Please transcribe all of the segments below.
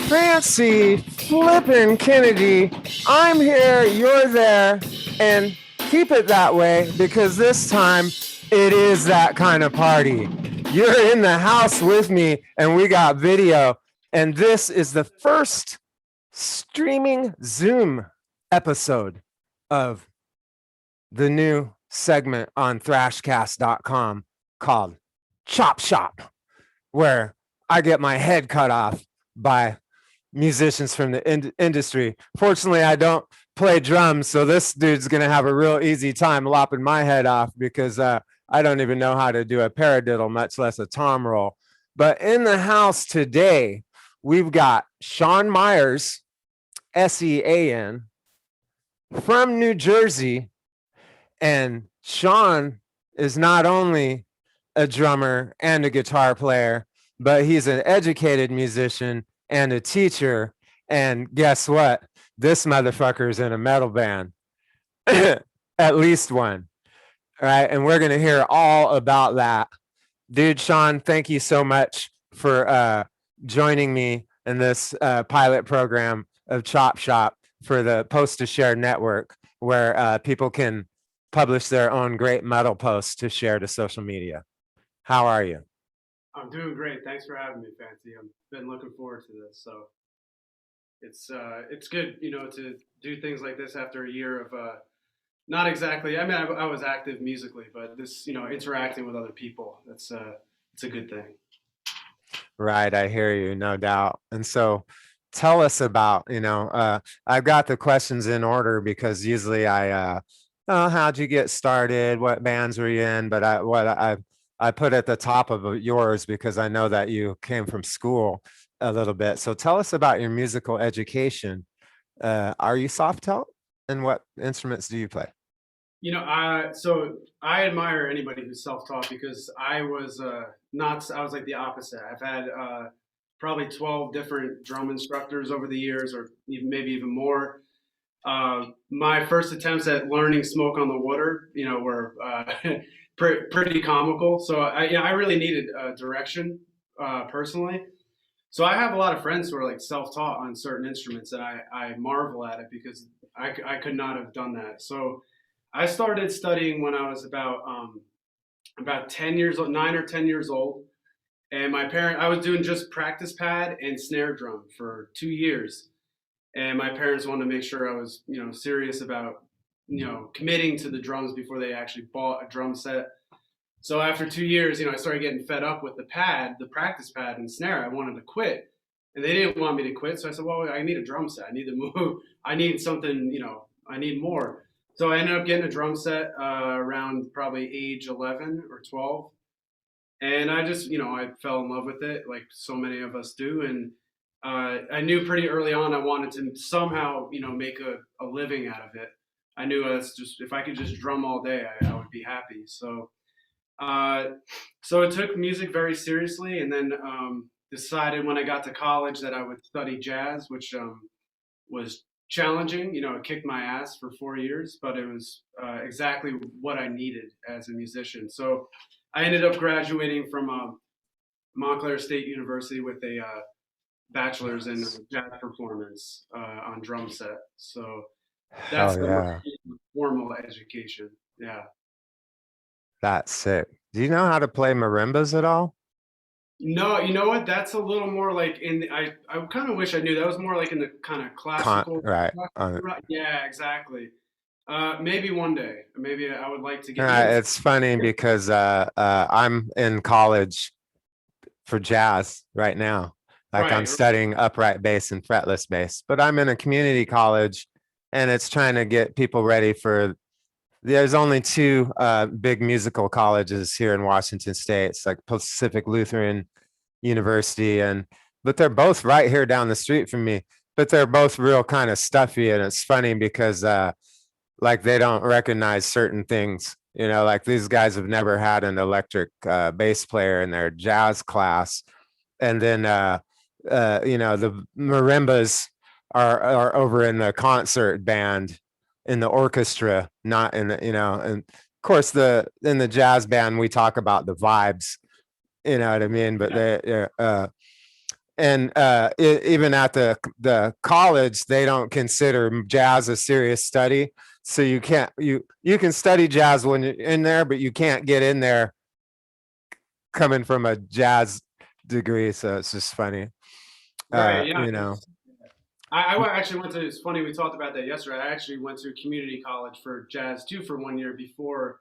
Fancy flippin' Kennedy. I'm here, you're there, and keep it that way because this time it is that kind of party. You're in the house with me and we got video, and this is the first streaming Zoom episode of the new segment on thrashcast.com called Chop Shop, where I get my head cut off by musicians from the industry. Fortunately, I don't play drums, so this dude's gonna have a real easy time lopping my head off because I don't even know how to do a paradiddle, much less a tom roll. But in the house today, we've got Sean Meyers, Sean, from New Jersey. And Sean is not only a drummer and a guitar player, but he's an educated musician and a teacher. And guess what? This motherfucker's in a metal band, at least one. All right. And we're going to hear all about that. Dude, Sean, thank you so much for joining me in this pilot program of Chop Shop for the Post to Share network, where people can publish their own great metal posts to share to social media. How are you? I'm doing great. Thanks for having me, Fancy. I've been looking forward to this. So it's good, to do things like this after a year of not exactly. I mean, I was active musically, but this, interacting with other people, it's a good thing. Right, I hear you, no doubt. And so, tell us about, I've got the questions in order because usually how'd you get started? What bands were you in? But I put at the top of yours because I know that you came from school a little bit. So tell us about your musical education. Are you soft taught? And what instruments do you play? So I admire anybody who's self-taught because I was I was like the opposite. I've had probably 12 different drum instructors over the years, or maybe even more. My first attempts at learning Smoke on the Water, were pretty comical. So I really needed direction personally. So I have a lot of friends who are like self-taught on certain instruments, and I marvel at it because I could not have done that. So I started studying when I was about 10 years old, 9 or 10 years old. And I was doing just practice pad and snare drum for 2 years. And my parents wanted to make sure I was, serious about, committing to the drums before they actually bought a drum set. So after 2 years, I started getting fed up with the practice pad and snare. I wanted to quit. And they didn't want me to quit. So I said, well, I need a drum set. I need to move. I need something, I need more. So I ended up getting a drum set around probably age 11 or 12. And I just, I fell in love with it like so many of us do. And I knew pretty early on I wanted to somehow, make a living out of it. I knew if I could just drum all day, I would be happy. So it took music very seriously, and then decided when I got to college that I would study jazz, which was challenging. It kicked my ass for 4 years, but it was exactly what I needed as a musician. So I ended up graduating from Montclair State University with a bachelor's in jazz performance on drum set. So that's the formal education. Yeah. That's sick. Do you know how to play marimbas at all? No, you know what? That's a little more like I kind of wish I knew. That was more like in the kind of classical. Right. Yeah, exactly. Maybe one day. Maybe I would like to get. It's funny because I'm in college for jazz right now. Like I'm studying upright bass and fretless bass, but I'm in a community college, and it's trying to get people ready for. There's only two big musical colleges here in Washington State. It's like Pacific Lutheran University, but they're both right here down the street from me. But they're both real kind of stuffy, and it's funny because like they don't recognize certain things. Like these guys have never had an electric bass player in their jazz class, and then the marimbas are over in the concert band, in the orchestra, not in the, and of course in the jazz band we talk about the vibes, you know what I mean? But and even at the college, they don't consider jazz a serious study. So you can't you can study jazz when you're in there, but you can't get in there coming from a jazz degree. So it's just funny, Right. Yeah. you know. Actually went to. It's funny we talked about that yesterday. I actually went to community college for jazz too for 1 year before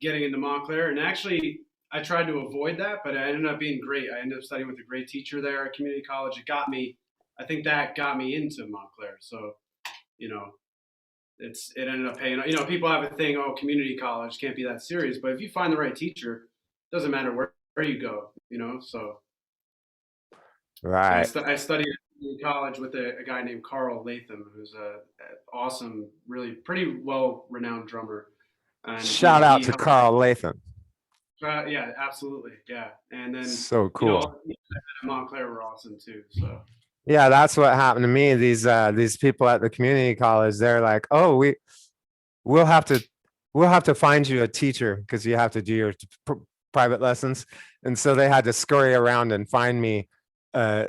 getting into Montclair, and actually I tried to avoid that, but I ended up being great. I ended up studying with a great teacher there at community college. It got me. I think that got me into Montclair. So you know, it ended up paying. You know, people have a thing. Oh, community college can't be that serious, but if you find the right teacher, it doesn't matter where you go. You know, so Right. I studied in college with a guy named Carl Latham, who's a awesome, really pretty well renowned drummer, and Shout out he to helped. Carl Latham. Yeah, absolutely, yeah. And then So cool. Montclair were awesome too. So Yeah, that's what happened to me. These people at the community college, they're like, "Oh, we'll have to we'll have to find you a teacher because you have to do your private lessons." And so they had to scurry around and find me uh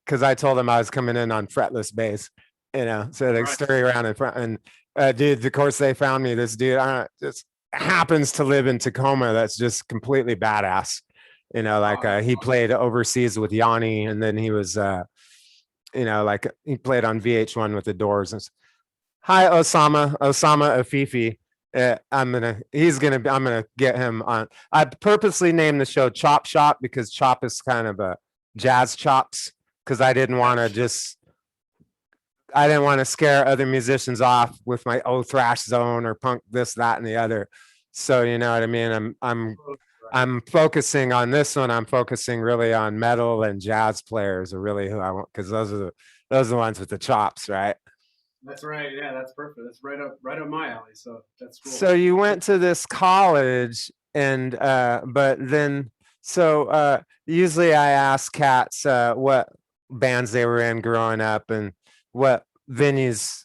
because I told them I was coming in on fretless bass, you know. So they right, scurry around in front and dude, of course they found me this dude just happens to live in Tacoma that's just completely badass. You know, like oh, that's he played overseas with Yanni and then he was you know, like he played on VH1 with the Doors. And hi, Osama Afifi. I'm gonna get him on. I purposely named the show Chop Shop because Chop is kind of a jazz chops because I didn't want to scare other musicians off with my thrash zone or punk this, that, and the other. So you know what I mean. right. I'm focusing on this one. I'm focusing really on metal and jazz players are really who I want because those are the ones with the chops, right? That's right. Yeah, that's perfect. That's right up my alley. So that's cool. So you went to this college and but then so usually I ask cats what bands they were in growing up and what venues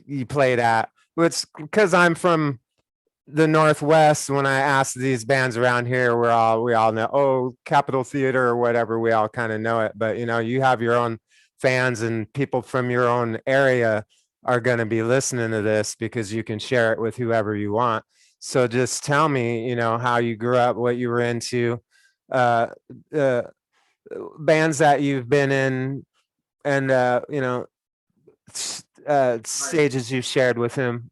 you played at. Which because I'm from the Northwest, when I ask these bands around here, we all know, oh, Capitol Theater or whatever, we all kind of know it. But you know, you have your own fans and people from your own area are going to be listening to this because you can share it with whoever you want. So just tell me, you know, how you grew up, what you were into, uh, uh bands that you've been in, and you know, Right. stages you shared with him,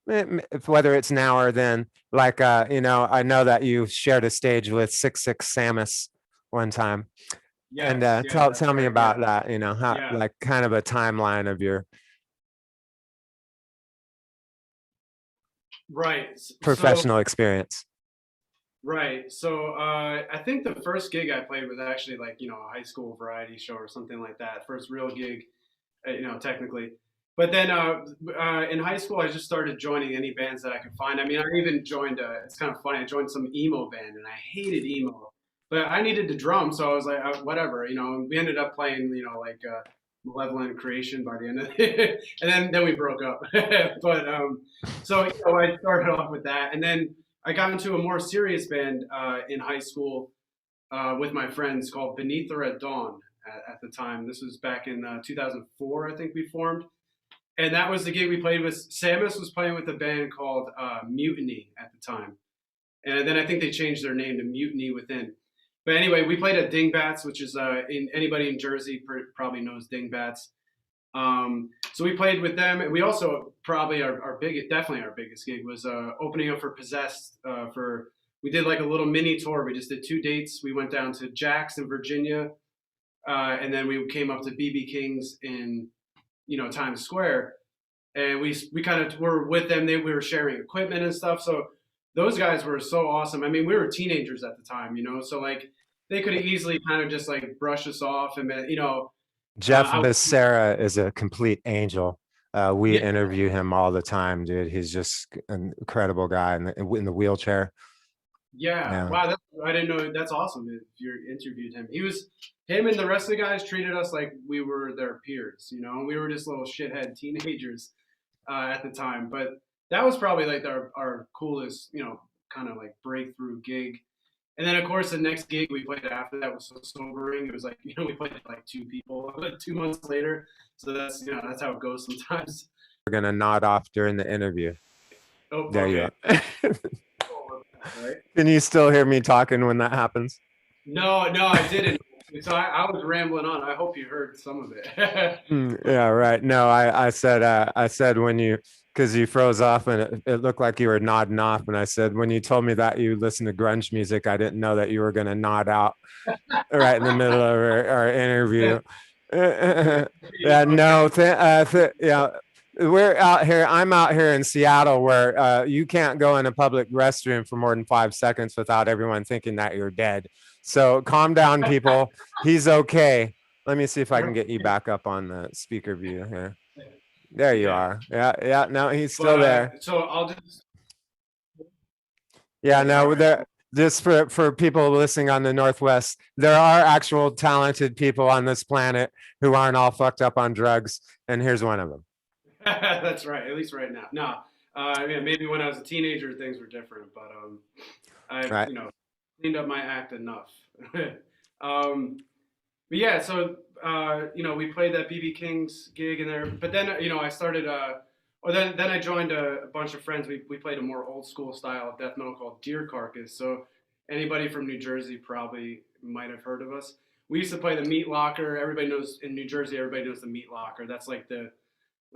whether it's now or then. Like, you know, I know that you shared a stage with 6 Samus one time, and Yes. Yeah, that's tell me right. about that. You know, how Yeah. like kind of a timeline of your Right. So professional experience. right. So I think the first gig I played was actually like a high school variety show or something like that. First real gig, technically. But then in high school, I just started joining any bands that I could find. I mean, I even joined. It's kind of funny. I joined some emo band, and I hated emo, but I needed to drum, so I was like, whatever. We ended up playing, like Malevolent Creation by the end of it, and then we broke up. But so I started off with that, and then I got into a more serious band in high school with my friends called Beneath the Red Dawn at the time. This was back in 2004, I think we formed. And that was the gig we played with. Samus was playing with a band called Mutiny at the time. And then I think they changed their name to Mutiny Within. But anyway, we played at Dingbats, which is anybody in Jersey probably knows Dingbats. So we played with them. And we also probably definitely our biggest gig was opening up for Possessed we did like a little mini tour. We just did 2 dates. We went down to Jackson, Virginia, and then we came up to BB King's in Times Square, and we kind of were with them. We were sharing equipment and stuff. So those guys were so awesome. I mean, we were teenagers at the time, so like they could have easily kind of just like brush us off, and Jeff I Becerra is a complete angel. We yeah, interview him all the time, dude. He's just an incredible guy in the wheelchair. yeah, Yeah. wow, I didn't know. That's awesome. If you interviewed him, him and the rest of the guys treated us like we were their peers. We were just little shithead teenagers at the time. But that was probably like our coolest, kind of like breakthrough gig. And then, of course, the next gig we played after that was so sobering. It was like, we played like two people 2 months later. So that's how it goes sometimes. We're gonna nod off during the interview. Oh, There you okay. are. Right. Can you still hear me talking when that happens? No, no, I didn't. So I was rambling on. I hope you heard some of it. Yeah, right. No, I said when you, because you froze off and it looked like you were nodding off. And I said, when you told me that you listen to grunge music, I didn't know that you were going to nod out right in the middle of our interview. Yeah, no, yeah, we're out here. I'm out here in Seattle where you can't go in a public restroom for more than 5 seconds without everyone thinking that you're dead. So calm down, people. He's okay. Let me see if I can get you back up on the speaker view here. There you Yeah. are. Yeah, yeah. No, he's still But there. so I'll just. Yeah, Okay, all no, right. there. Just for people listening on the Northwest, there are actual talented people on this planet who aren't all fucked up on drugs, and here's one of them. That's right. At least right now. No, yeah, maybe when I was a teenager things were different, but I've Right. cleaned up my act enough. um, but yeah, so we played that BB King's gig in there, but then I started or then I joined a bunch of friends. We played a more old school style of death metal called Deer Carcass. So anybody from New Jersey probably might have heard of us. We used to play the Meat Locker. Everybody knows in New Jersey. Everybody knows the Meat Locker. That's like the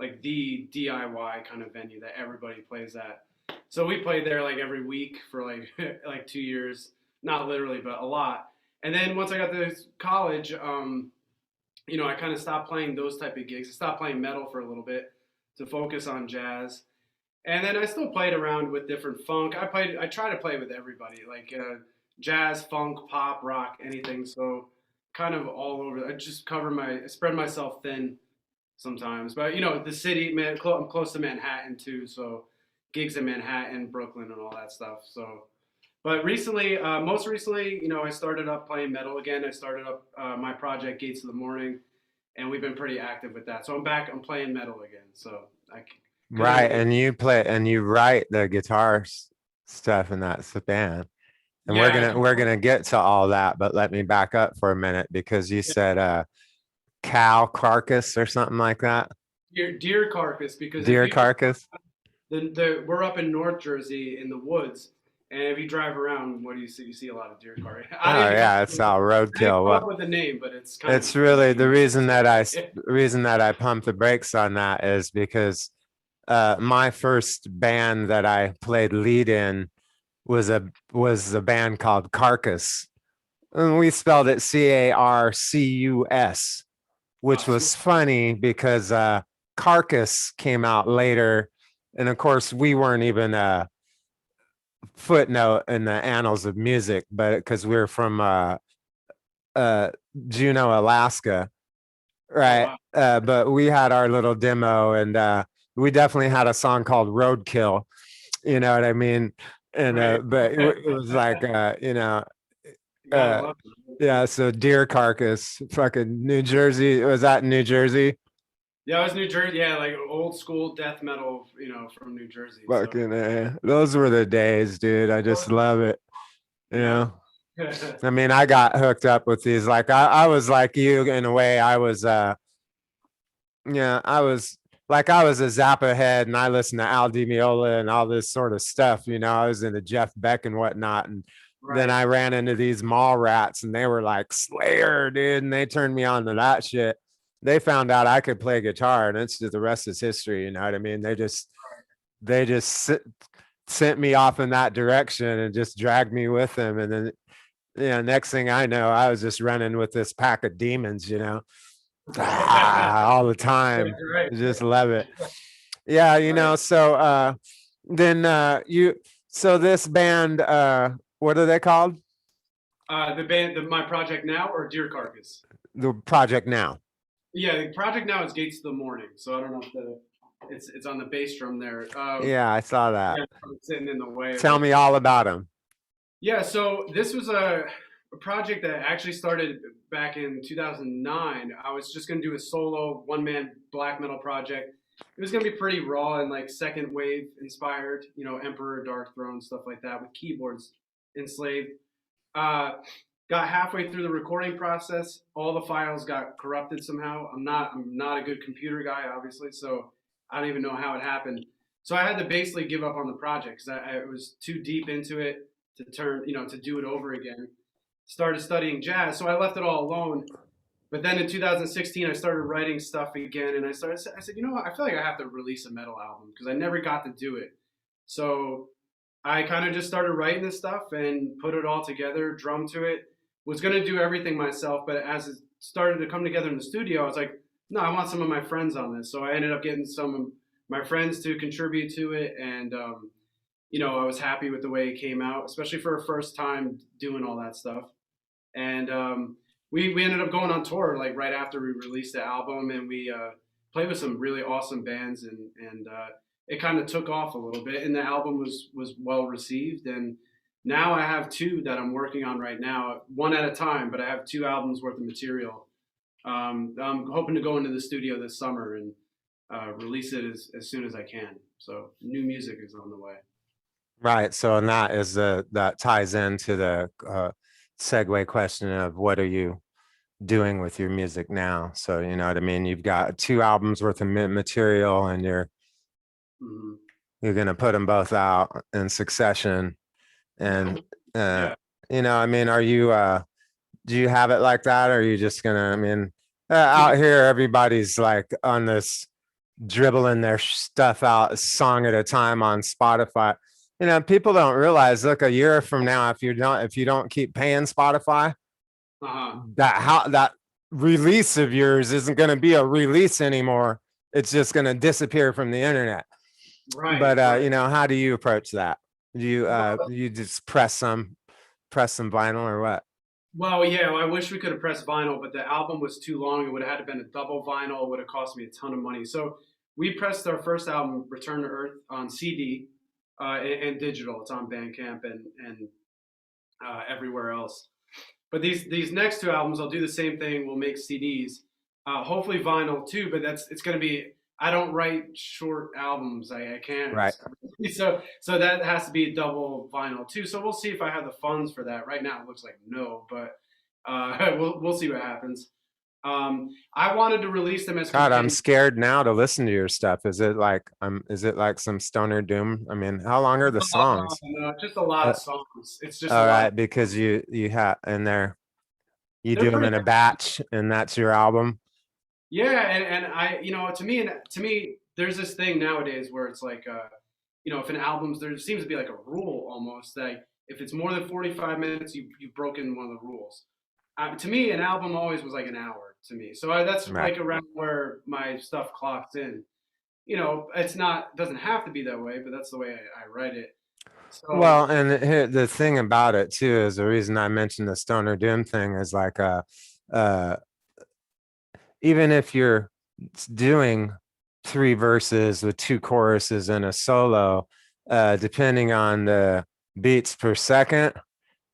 DIY kind of venue that everybody plays at. So we played there like every week for like like 2 years, not literally, but a lot. And then once I got to college, I kind of stopped playing those type of gigs. I stopped playing metal for a little bit to focus on jazz. And then I still played around with different funk. I try to play with everybody, like jazz, funk, pop, rock, anything. So kind of all over. I spread myself thin sometimes. But the city, man, I'm close to Manhattan too, so gigs in Manhattan, Brooklyn, and all that stuff. So, but recently, most recently, I started up playing metal again. I started up my project Gates of the Morning, and we've been pretty active with that. So I'm back. I'm playing metal again. So I Right, couldn't. and you play and you write the guitar stuff in that band. And we're Yeah, gonna we're gonna get to all that, but let me back up for a minute because you said cow carcass or something like that. deer carcass because if Deer you carcass. we're up in North Jersey in the woods, and if you drive around, what do you see? You see a lot of deer carcass. Oh yeah, it's all I didn't roadkill. come What up with the name, but it's kind of it's really the reason that I yeah. reason that I pump the brakes on that is because my first band that I played lead in was a band called Carcass. And we spelled it Carcus, which Sweet. was funny because Carcass came out later. And of course, we weren't even a footnote in the annals of music, but because we're from uh, Juneau, Alaska, Oh right? wow. But we had our little demo and we definitely had a song called Roadkill. You know what I mean? And Right. but it was like You gotta uh love it. yeah, so deer carcass, fucking New Jersey. Was that in New Jersey? Yeah, it was New Jersey. Yeah, like old school death metal, from New Jersey. So Fucking those were the days, dude. I just love it. You yeah. know, I mean, I got hooked up with these. Like I was like you in a way. I was yeah, I was a Zappa head and I listened to Al Di Meola and all this sort of stuff. I was into Jeff Beck and whatnot. And then Right. I ran into these mall rats and they were like Slayer, dude. And they turned me on to that shit. They found out I could play guitar and it's just the rest is history. You know what I mean? They just sent me off in that direction and just dragged me with them. And then, next thing I know, I was just running with this pack of demons, all the time. Right. I just love it. Yeah, Right. so then so this band, what are they called? The band, my project now or Deer Carcass? The project now. Yeah, the project now is Gates of the Morning. So I don't know if it's on the bass drum there. Yeah, I saw that. Yeah, sitting in the way of Tell it. me all about them. Yeah, so this was a project that actually started back in 2009. I was just going to do a solo one man black metal project. It was going to be pretty raw and like second wave inspired, Emperor, Dark Throne, stuff like that with keyboards enslaved. Uh, got halfway through the recording process, all the files got corrupted somehow. I'm not a good computer guy, obviously, so I don't even know how it happened. So I had to basically give up on the project because I was too deep into it to turn, to do it over again. Started studying jazz, so I left it all alone. But then in 2016, I started writing stuff again, and I said, you know what? I feel like I have to release a metal album because I never got to do it. So I kind of just started writing this stuff and put it all together, drum to it. Was going to do everything myself, but as it started to come together in the studio, I was like, no, I want some of my friends on this. So I ended up getting some of my friends to contribute to it, and I was happy with the way it came out, especially for a first time doing all that stuff. And we ended up going on tour like right after we released the album, and we played with some really awesome bands, and it kind of took off a little bit, and the album was well received. And now I have two that I'm working on right now, one at a time, but I have two albums worth of material. I'm hoping to go into the studio this summer and release it as soon as I can. So new music is on the way. Right. So, and that is that ties into the segue question of what are you doing with your music now? So, you know what I mean? You've got two albums worth of material, and Hmm. you're gonna put them both out in succession. And uh, Yeah. I mean, are you do you have it like that, or are you just gonna? I mean, out here, everybody's like on this dribbling their stuff out a song at a time on Spotify. People don't realize, look, a year from now, if you don't keep paying Spotify, Uh-huh. that release of yours isn't going to be a release anymore. It's just going to disappear from the internet. Right, But right. how do you approach that? Do you Well, you just press some vinyl or what? Well, yeah, I wish we could have pressed vinyl, but the album was too long. It would have had to been a double vinyl. It would have cost me a ton of money. So we pressed our first album, Return to Earth, on CD and digital. It's on Bandcamp and everywhere else. But these next two albums, I'll do the same thing. We'll make CDs, hopefully vinyl too. But it's going to be. I don't write short albums. I can't. Right. So that has to be a double vinyl too. So we'll see if I have the funds for that. Right now, it looks like no, but we'll see what happens. I wanted to release them as God, I'm companion. scared now to listen to your stuff. Is it like some stoner doom? I mean, how long are the songs? No, just a lot Uh, of songs. It's just a all lot of. right, because you have in there, you They're do them pretty. in a batch, and that's your album. Yeah, and I, to me, there's this thing nowadays where it's like, if an album's there seems to be like a rule almost that if it's more than 45 minutes, you've broken one of the rules. To me, an album always was like an hour to me, so that's Right. like around where my stuff clocks in. It's not doesn't have to be that way, but that's the way I write it. Well, So and the thing about it too is the reason I mentioned the stoner doom thing is like uh even if you're doing three verses with two choruses and a solo, depending on the beats per second,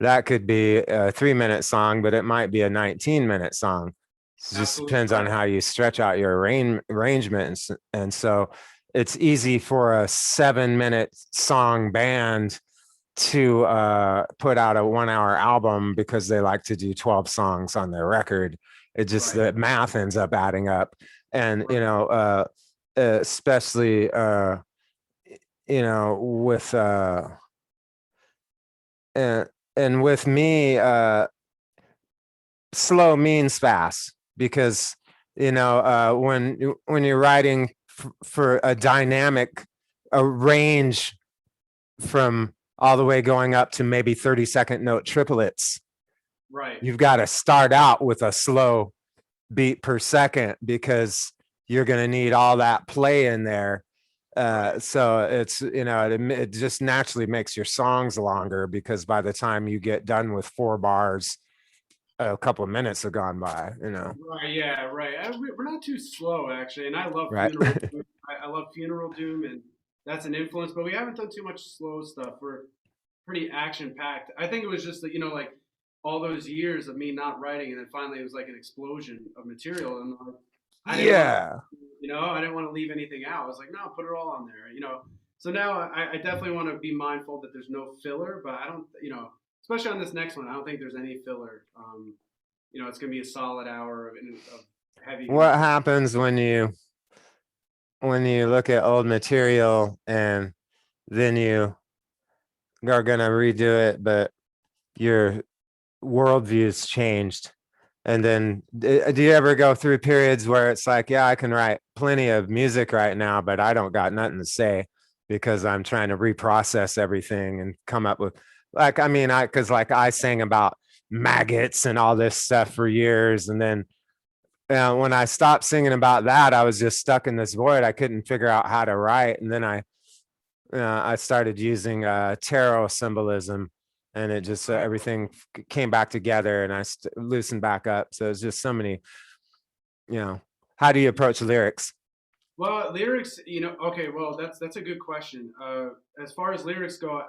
that could be a 3 minute song, but it might be a 19-minute song. It just absolutely depends on right. how you stretch out your arrangement. And so it's easy for a 7 minute song band to put out a 1 hour album because they like to do 12 songs on their record. It just, Right, the math ends up adding up. And, right, especially, with, and, and with me, slow means fast because, when you're writing for a dynamic, a range from all the way going up to maybe 30-second note triplets, right. you've got to start out with a slow beat per second because you're going to need all that play in there. Right. So it just naturally makes your songs longer because by the time you get done with 4 bars, a couple of minutes have gone by. Right, yeah, right. We're not too slow actually, and I love Right. funeral. Doom. I love funeral doom, and that's an influence. But we haven't done too much slow stuff. We're pretty action packed. I think it was just that like all those years of me not writing, and then finally it was like an explosion of material, and like, I didn't want to, Yeah. I didn't want to leave anything out. I was like, no, put it all on there. So now I definitely want to be mindful that there's no filler, but I don't. especially on this next one. I don't think there's any filler. It's gonna be a solid hour of heavy What music. happens when you look at old material and then you are gonna redo it, but your worldview's changed? And then do you ever go through periods where it's like, yeah, I can write plenty of music right now, but I don't got nothing to say because I'm trying to reprocess everything and come up with, like, I mean, because like I sang about maggots and all this stuff for years. And then when I stopped singing about that, I was just stuck in this void. I couldn't figure out how to write. And then I started using tarot symbolism, and it just everything came back together, and I loosened back up. So it's just so many, how do you approach lyrics? Well, lyrics, okay, well, that's a good question. As far as lyrics go,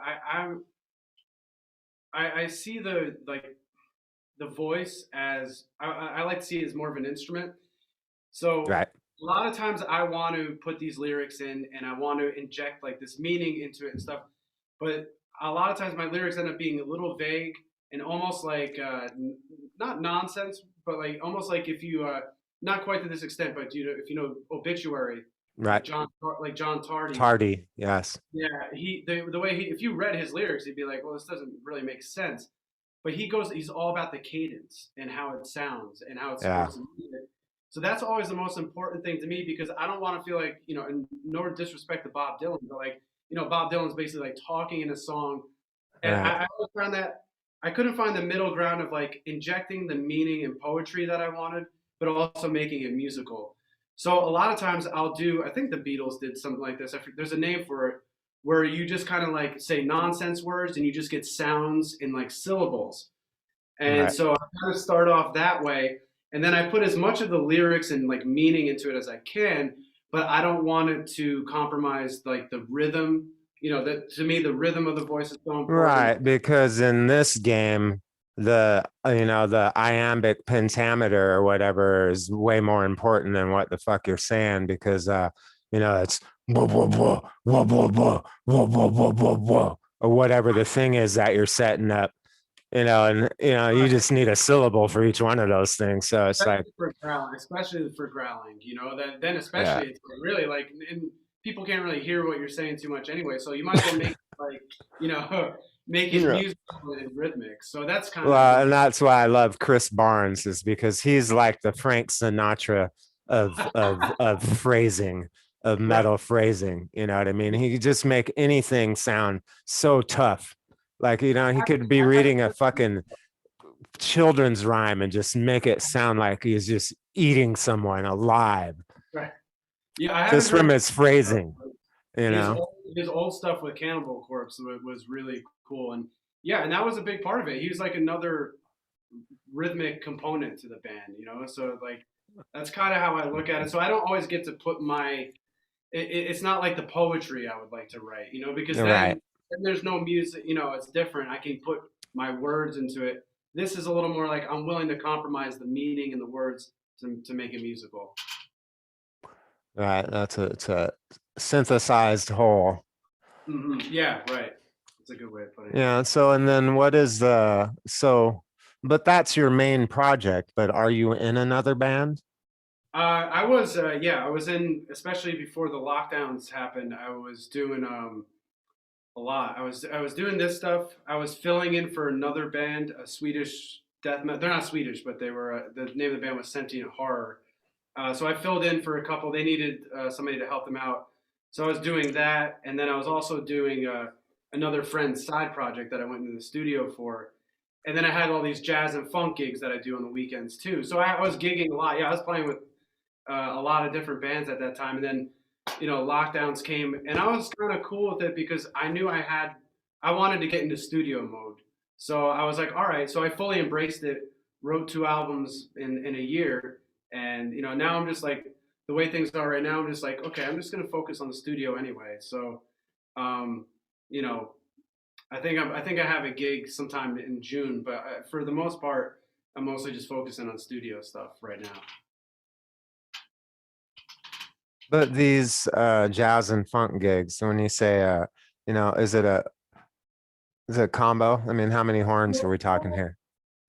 I see the voice as I like to see it as more of an instrument. So Right. a lot of times I want to put these lyrics in and I want to inject like this meaning into it and stuff. But a lot of times my lyrics end up being a little vague and almost like not nonsense, but like almost like if you not quite to this extent, but if you know obituary, Right. like John Tardy. Tardy. Yes. Yeah, the way if you read his lyrics, he'd be like, well, this doesn't really make sense. But he's all about the cadence and how it sounds and how it's Yeah. supposed to be. So that's always the most important thing to me because I don't want to feel like, and nor disrespect to Bob Dylan, but like, Bob Dylan's basically like talking in a song. And Right. I always found that I couldn't find the middle ground of like injecting the meaning and poetry that I wanted, but also making it musical. So a lot of times I think the Beatles did something like this. There's a name for it where you just kind of like say nonsense words and you just get sounds in like syllables. And Right. so I kind of start off that way. And then I put as much of the lyrics and like meaning into it as I can, but I don't want it to compromise like the rhythm. That to me, the rhythm of the voice is so important. Right, because in this game, the iambic pentameter or whatever is way more important than what the fuck you're saying, because it's blah blah blah blah blah blah blah blah blah blah blah, or whatever the thing is that you're setting up, and you just need a syllable for each one of those things. So it's like, Especially for growling, then yeah, especially it's like really like, and people can't really hear what you're saying too much anyway. So you might as well make it like, make it yeah. musical and rhythmic. So that's kind of Well, and that's why I love Chris Barnes, is because he's like the Frank Sinatra of phrasing, of right. metal phrasing. You know what I mean? He could just make anything sound so tough. Like, he could be reading a fucking children's rhyme and just make it sound like he's just eating someone alive Right. Yeah, I haven't just from heard his phrasing, you his know? old, his old stuff with Cannibal Corpse was really cool, and yeah, and that was a big part of it. He was like another rhythmic component to the band, So like that's kind of how I look at it. So I don't always get to put it's not like the poetry I would like to write, because Right. then there's no music, it's different. I can put my words into it. This is a little more like I'm willing to compromise the meaning and the words to make it musical. Right. It's a synthesized whole. Yeah, right. That's a good way of putting it. Yeah. So, and then what is but that's your main project, but are you in another band? I was in, especially before the lockdowns happened. I was doing a lot. I was doing this stuff. I was filling in for another band, a Swedish death metal. They're not Swedish, but they were. The name of the band was Sentient Horror. So I filled in for a couple. They needed somebody to help them out. So I was doing that, and then I was also doing another friend's side project that I went into the studio for. And then I had all these jazz and funk gigs that I do on the weekends too. So I was gigging a lot. Yeah, I was playing with a lot of different bands at that time. And then, lockdowns came, and I was kind of cool with it because I knew I wanted to get into studio mode. So I was like, all right. So I fully embraced it. Wrote 2 albums in a year, and now I'm just like the way things are right now. I'm just like, okay, I'm just gonna focus on the studio anyway. So, um, you know, I think I have a gig sometime in June, but for the most part, I'm mostly just focusing on studio stuff right now. But these jazz and funk gigs, when you say is it Is it a combo? I mean, how many horns are we talking here?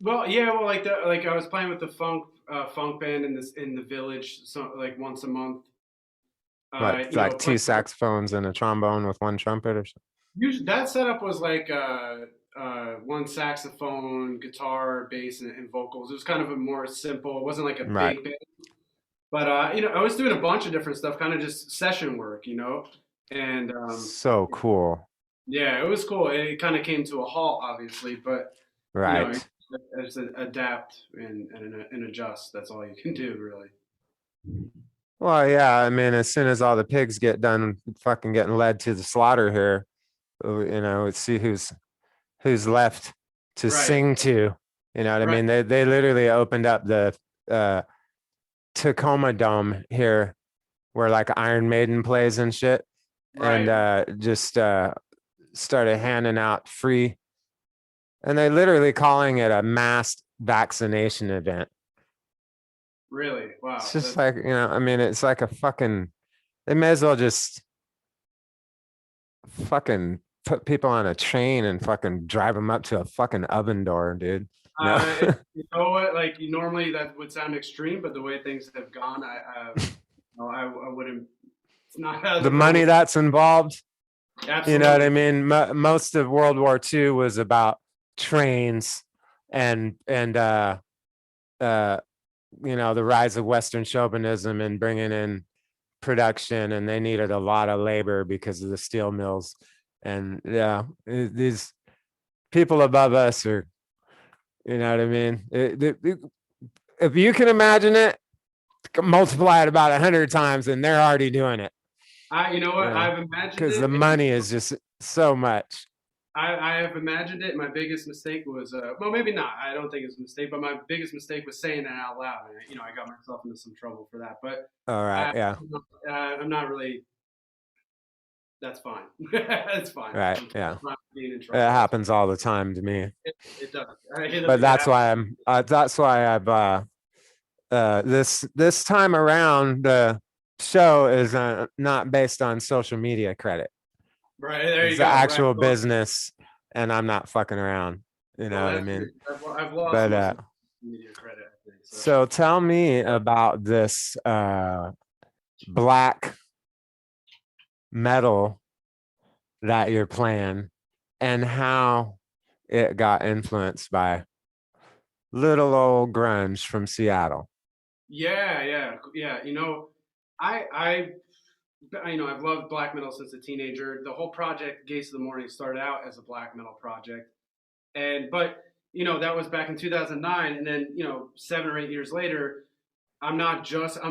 Well, yeah, well, like I was playing with the funk band in the village, so like once a month. What, like two saxophones and a trombone with one trumpet or something? Usually, that setup was like one saxophone, guitar, bass, and vocals. It was kind of a more simple. It wasn't like a Right. big band, but I was doing a bunch of different stuff, kind of just session work, and So cool. yeah, it was cool. It kind of came to a halt, obviously, but you know, Right. just adapt and adjust. That's all you can do, really. Well, yeah, I mean, as soon as all the pigs get done fucking getting led to the slaughter here, let's see who's left to Right, sing to. You know what I right, mean? They literally opened up the uh Tacoma Dome here where like Iron Maiden plays and shit, and right. just started handing out free, and they literally calling it a mass vaccination event. Really, It's wow. just like, I mean, it's like a fucking, they may as well just fucking put people on a train and fucking drive them up to a fucking oven door, dude. No. You know what? Like normally that would sound extreme, but the way things have gone, no, I wouldn't. It's not as The money appropriate. that's involved, you know what I Absolutely. mean? Most of World War II was about trains and the rise of Western chauvinism and bringing in production, and they needed a lot of labor because of the steel mills. And yeah, these people above us are, you know what I mean? If you can imagine it, multiply it about 100 times, and they're already doing it. You know what? I've imagined Because the it, money is just so much. I have imagined it. My biggest mistake was, well, maybe not. I don't think it's a mistake, but my biggest mistake was saying that out loud. And, I got myself into some trouble for that. But All right. I, Yeah. I'm not really. That's fine. That's fine. Right. I'm Yeah. not being in It trouble. happens all the time to me. It does. It But does. that's why I've this time around the show is not based on social media credit. Right there It's you the go. Right. actual business, and I'm not fucking around. You know Well, what I that's mean? good. I've lost But most of the media credit, I think. So so tell me about this black metal that you're playing and how it got influenced by little old grunge from Seattle. yeah, yeah, yeah. I've loved black metal since a teenager. The whole project, Gates of the Morning, started out as a black metal project, but that was back in 2009, and then 7 or 8 years later, I'm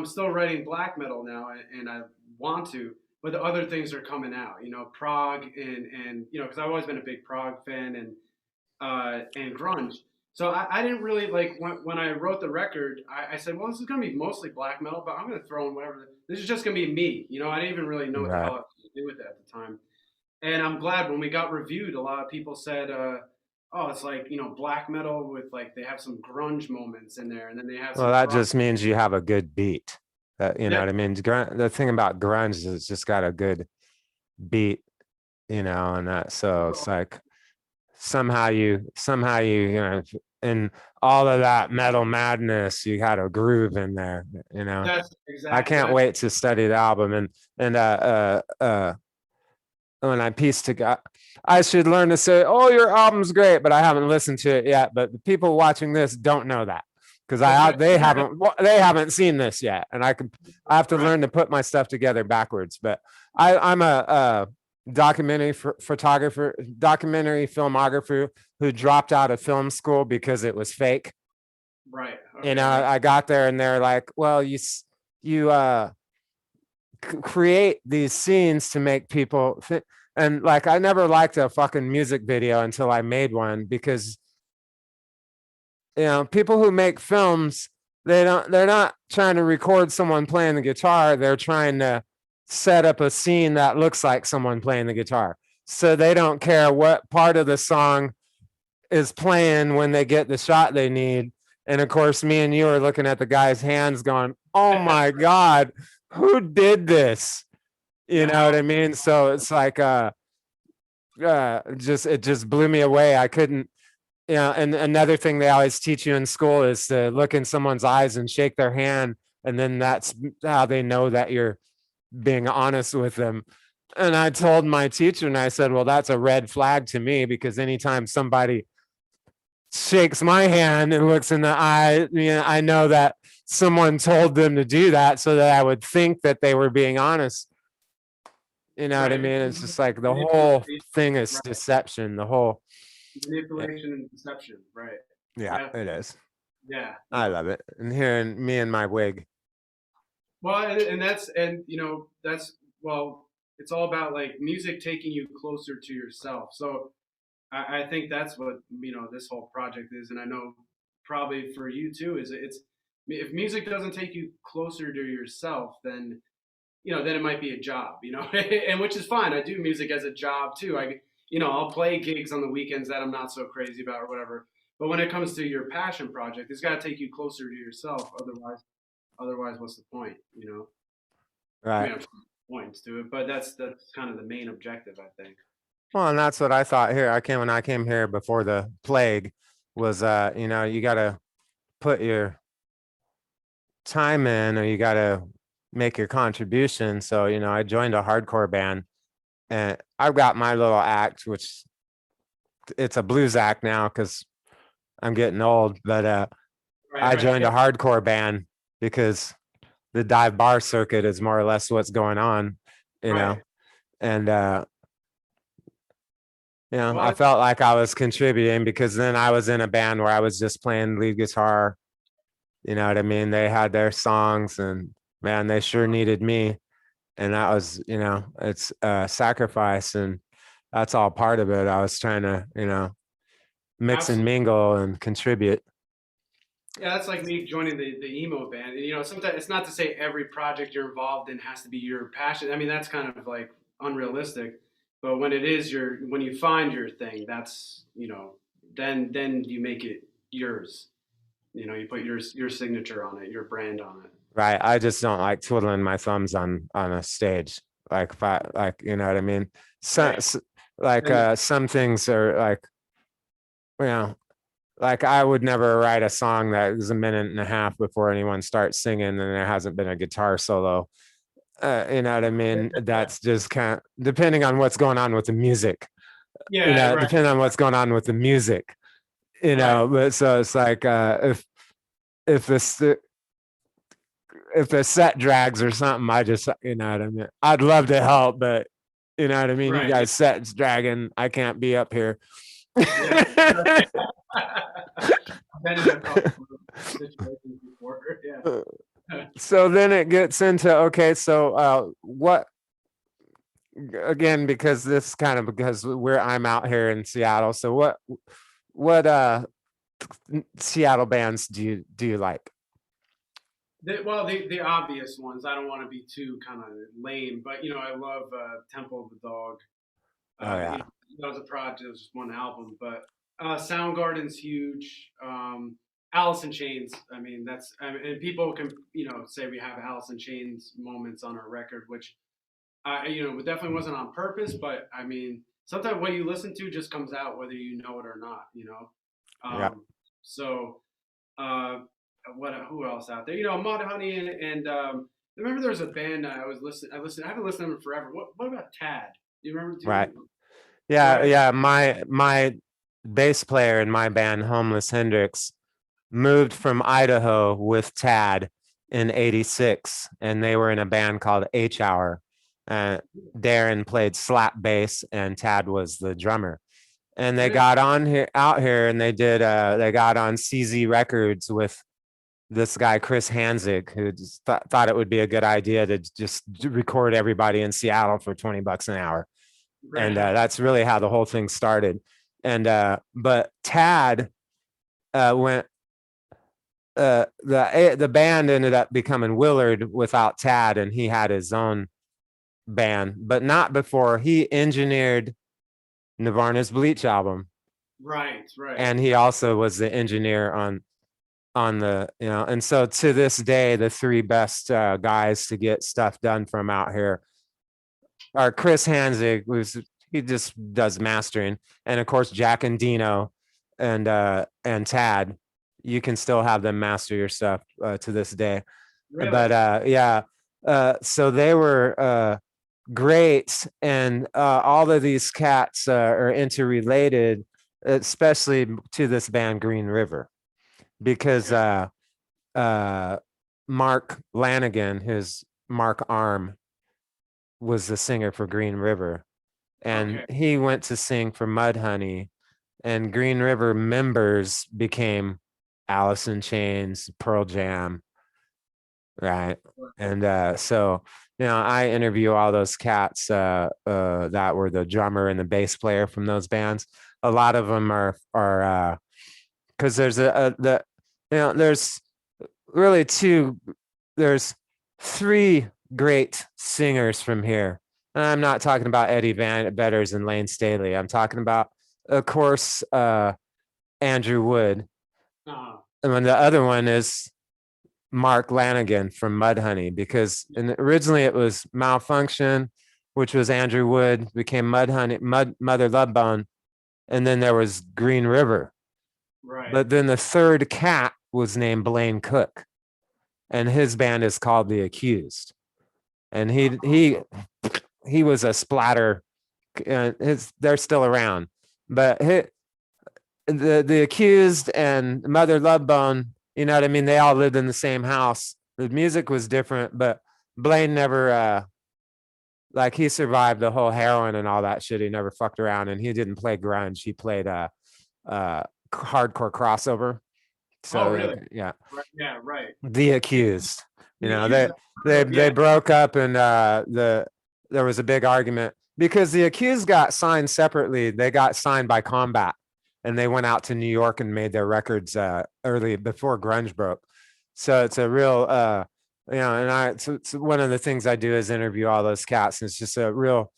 still writing black metal now, and I want to, but the other things are coming out. Prog and because I've always been a big prog fan and grunge. So I didn't really like when I wrote the record. I said, well, this is going to be mostly black metal, but I'm going to throw in whatever. This is just going to be me. I didn't even really know what the hell Right. I was going to do with it at the time. And I'm glad when we got reviewed, a lot of people said, "Oh, it's like black metal with like they have some grunge moments in there, and then they have Well, some that prog." just means you have a good beat. You know Yeah, what I mean? The thing about grunge is it's just got a good beat, and that, so it's like somehow you in all of that metal madness, you got a groove in there. that's I exactly can't that. wait to study the album and when I piece together, I should learn to say, "Oh, your album's great," but I haven't listened to it yet. But the people watching this don't know that because Okay, they haven't seen this yet, and I have to right, learn to put my stuff together backwards. But I'm a documentary photographer, documentary filmographer who dropped out of film school because it was fake. right. And Okay, I got I got there, and they're like, "Well, you create these scenes to make people and like I never liked a fucking music video until I made one because people who make films, they're not trying to record someone playing the guitar, they're trying to set up a scene that looks like someone playing the guitar, so they don't care what part of the song is playing when they get the shot they need. And of course, me and you are looking at the guy's hands going, "Oh my God, who did this?" You know what I mean? So it's like it just blew me away. I couldn't, and another thing they always teach you in school is to look in someone's eyes and shake their hand, and then that's how they know that you're being honest with them. And I told my teacher, and I said, well, that's a red flag to me, because anytime somebody shakes my hand and looks in the eye, I know that someone told them to do that so that I would think that they were being honest. You know what I mean? It's just like the whole thing is deception. The whole manipulation and deception, right? Yeah, it is. Yeah, I love it. And hearing me in my wig. well, and that's well, it's all about like music taking you closer to yourself. So I think that's what this whole project is, and I know probably for you too is it's if music doesn't take you closer to yourself, then then it might be a job, and which is fine. I do music as a job too. I'll play gigs on the weekends that I'm not so crazy about or whatever. But when it comes to your passion project, it's got to take you closer to yourself. Otherwise, what's the point? I mean, Right. there's points to it, but that's kind of the main objective, I think. Well, and that's what I thought here. When I came here before the plague was, you got to put your time in, or you got to make your contribution. So, I joined a hardcore band, and I've got my little act, which it's a blues act now because I'm getting old, but I joined a hardcore band because the dive bar circuit is more or less what's going on, and I felt like I was contributing, because then I was in a band where I was just playing lead guitar. You know what I mean? They had their songs, and man, they sure needed me. And that was, it's a sacrifice, and that's all part of it. I was trying to, mix and mingle and contribute. Yeah, that's like me joining the emo band. And, sometimes it's not to say every project you're involved in has to be your passion. I mean, that's kind of like unrealistic. But when it is when you find your thing, that's, then you make it yours. You put your signature on it, your brand on it. Right. I just don't like twiddling my thumbs on a stage. Like, if I, like, you know what I mean? Some things are like, like I would never write a song that is a minute and a half before anyone starts singing and there hasn't been a guitar solo. You know what I mean? That's just kind of depending on what's going on with the music. Yeah, right. Depending on what's going on with the music. But so it's like if the set drags or something, I just, you know what I mean? I'd love to help, but you know what I mean? You guys set's dragging. I can't be up here. Yeah. So then it gets into, okay, so what, again, because this kind of, because I'm out here in Seattle. So what Seattle bands do you like? The obvious ones. I don't want to be too kind of lame, but I love Temple of the Dog. That was a project. It was just one album, but Soundgarden's huge. Alice in Chains. I mean, and people can say we have Alice in Chains moments on our record, which it definitely wasn't on purpose, but I mean, sometimes what you listen to just comes out whether you know it or not. So. Who else out there? Mudhoney and remember there was a band I haven't listened to them in forever. What about Tad? Do you remember? Right. Yeah. My bass player in my band, Homeless Hendrix, moved from Idaho with Tad in '86, and they were in a band called H Hour. Darren played slap bass, and Tad was the drummer. And they got out here, and they got on CZ Records with this guy, Chris Hanzig, who just thought it would be a good idea to just record everybody in Seattle for $20 an hour. Right. And that's really how the whole thing started. And but Tad went, the band ended up becoming Willard without Tad, and he had his own band, but not before he engineered Nirvana's Bleach album. Right. And he also was the engineer on the, and so to this day, the three best guys to get stuff done from out here are Chris Hanzig, who's he just does mastering. And of course, Jack and Dino and Tad, you can still have them master your stuff to this day. But Really? yeah, so they were great, and all of these cats are interrelated, especially to this band Green River, because Okay. uh, Mark Lanigan, his Mark Arm, was the singer for Green River, and Okay. he went to sing for Mudhoney, and Green River members became Alice in Chains, Pearl Jam, right? And so I interview all those cats that were the drummer and the bass player from those bands. A lot of them are because there's there's really there's three great singers from here. And I'm not talking about Eddie Van Betters and Lane Staley. I'm talking about, of course, Andrew Wood. Uh, And then the other one is Mark Lanigan from Mudhoney, because originally it was Malfunction, which was Andrew Wood, became Mudhoney, Mother Love Bone, and then there was Green River. right. But then the third cat was named Blaine Cook, and his band is called The Accused. And he was a splatter. They're still around, but the Accused and Mother Love Bone, you know what I mean? They all lived in the same house. The music was different, but Blaine never like he survived the whole heroin and all that shit. He never fucked around, and he didn't play grunge. He played hardcore crossover. Oh, So really? yeah, Right. Yeah, right. The Yeah. Accused. You The know, accused. they Yeah. broke up, and there was a big argument because The Accused got signed separately. They got signed by Combat, and they went out to New York and made their records early before grunge broke. So it's a real and it's one of the things I do is interview all those cats, and it's just a real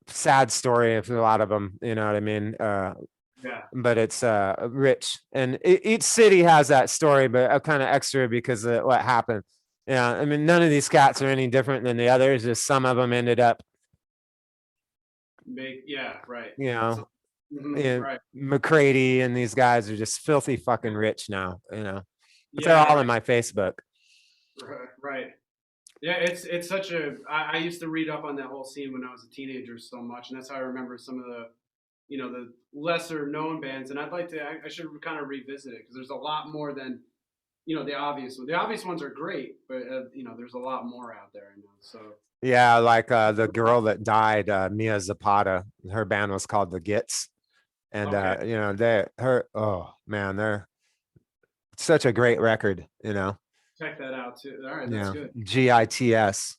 sad story of a lot of them. You know what I mean? Yeah. But it's rich, and each city has that story, but kind of extra because of what happened. Yeah, I mean, none of these cats are any different than the others. Just some of them ended up, Yeah. Right. you know, Right. McCready, and these guys are just filthy fucking rich now. But they're Yeah. all in Right. my Facebook. Right. Yeah. It's such a. I used to read up on that whole scene when I was a teenager so much, and that's how I remember some of the the lesser known bands. And I'd like to. I should kind of revisit it because there's a lot more than the obvious one. The obvious ones are great, but there's a lot more out there. So Yeah, like the girl that died, Mia Zapata. Her band was called the Gits, and okay, oh man, they're such a great record. check that out too. All right, that's Yeah, good. GITS.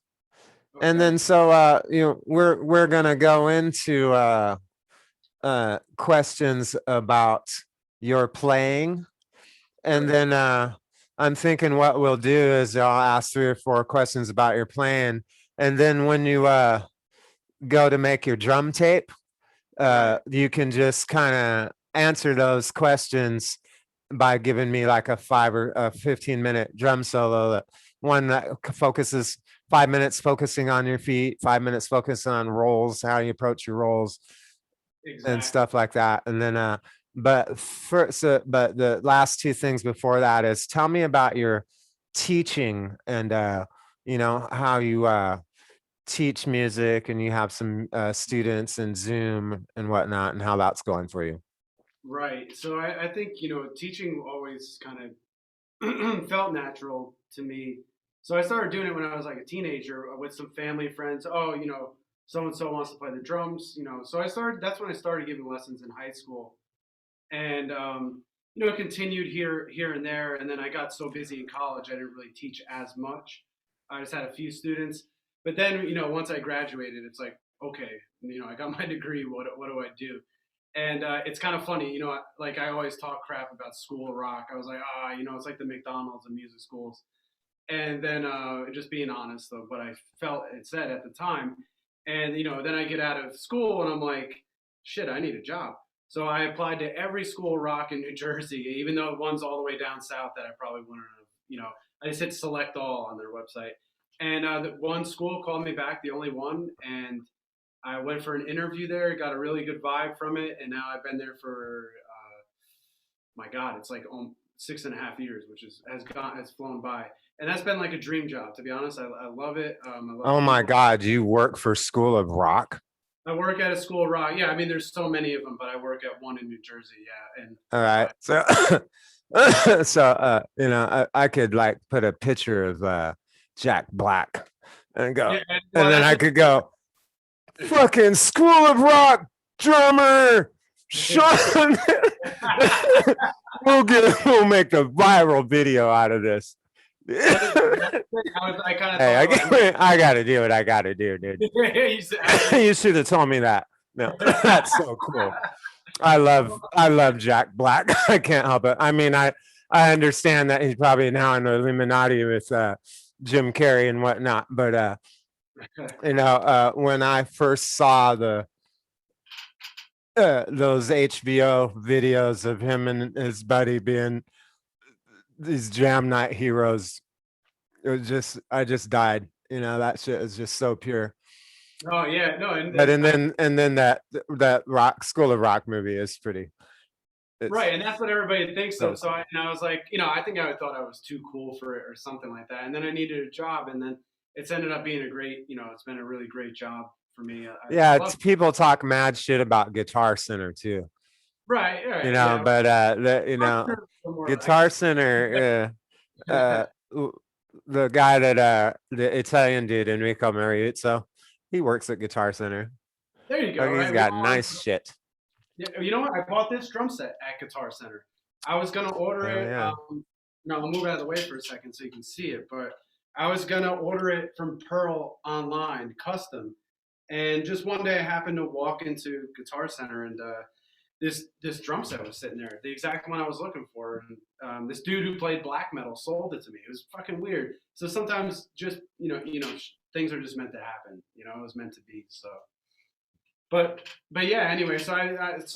And Okay. then so we're gonna go into questions about your playing, and Sure. then I'm thinking what we'll do is I'll ask 3 or 4 questions about your playing, and then when you go to make your drum tape, Right. you can just kind of answer those questions by giving me like a 5 or 15 minute drum solo. One that focuses 5 minutes focusing on your feet, 5 minutes focusing on rolls, how you approach your rolls, and Exactly. stuff like that. And then, but the last 2 things before that is tell me about your teaching and, how you teach music, and you have some students and Zoom and whatnot, and how that's going for you. Right. So I think teaching always kind of felt natural to me. So I started doing it when I was like a teenager with some family friends. Oh, so and so wants to play the drums. So I started. That's when I started giving lessons in high school, and continued here and there. And then I got so busy in college, I didn't really teach as much. I just had a few students. But then once I graduated, it's like okay, I got my degree. What do I do? And it's kind of funny, like I always talk crap about school rock. I was like, it's like the McDonald's of music schools. And then just being honest of what I felt it said at the time. And then I get out of school and I'm like, shit, I need a job. So I applied to every school rock in New Jersey, even though one's all the way down south that I probably wouldn't have. I just hit select all on their website, and the one school called me back, the only one, and I went for an interview there, got a really good vibe from it, and now I've been there for my God, it's like 6.5 years, which has flown by, and that's been like a dream job. To be honest, I love it. I love Oh the my people. God, you work for School of Rock? I work at a school of rock. Yeah, I mean, there's so many of them, but I work at one in New Jersey. Yeah, and All right. So I could like put a picture of Jack Black and go, yeah, and well, then that's I what. could go, fucking School of Rock drummer Sean. We'll make a viral video out of this. That is, Hey, I kind of thought about I gotta do what I gotta do, dude. You should have told me that. No, that's so cool. I love Jack Black. I can't help it. I mean, I understand that he's probably now in the Illuminati with Jim Carrey and whatnot, but when I first saw those HBO videos of him and his buddy being these jam night heroes, I just died. That shit is just so pure. Oh yeah, no, But and then that rock School of Rock movie is pretty. right, and that's what everybody thinks So of. So I was like, I think I thought I was too cool for it or something like that. And then I needed a job, and then it's ended up being it's been a really great job for me. I yeah, love it. people talk mad shit about Guitar Center too. Right, yeah, But Guitar Center, the guy that the Italian dude Enrico Mariuzzo, he works at Guitar Center. there you go. Like, he's Right, got nice shit. yeah, you know what? I bought this drum set at Guitar Center. I was gonna order Oh it. yeah. No, I'll move out of the way for a second so you can see it. But I was gonna order it from Pearl online, custom. And just one day, I happened to walk into Guitar Center, and this drum set was sitting there, the exact one I was looking for. And this dude who played black metal sold it to me. It was fucking weird. So sometimes, just things are just meant to happen. It was meant to be. So, but yeah. Anyway, so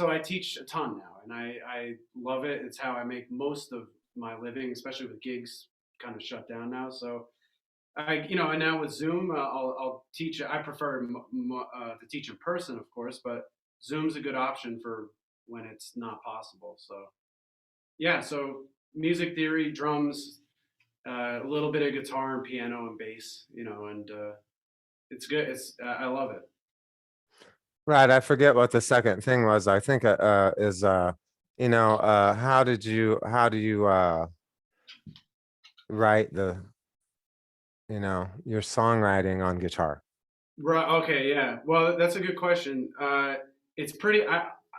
I teach a ton now, and I love it. It's how I make most of my living, especially with gigs kind of shut down now. So and now with Zoom, I'll teach. I prefer to teach in person, of course, but Zoom's a good option for when it's not possible. So yeah, so music theory, drums, a little bit of guitar and piano and bass, and it's good. I love it. Right. I forget what the second thing was. I think is how do you write your songwriting on guitar? Right. Okay. Yeah. Well, that's a good question. It's pretty.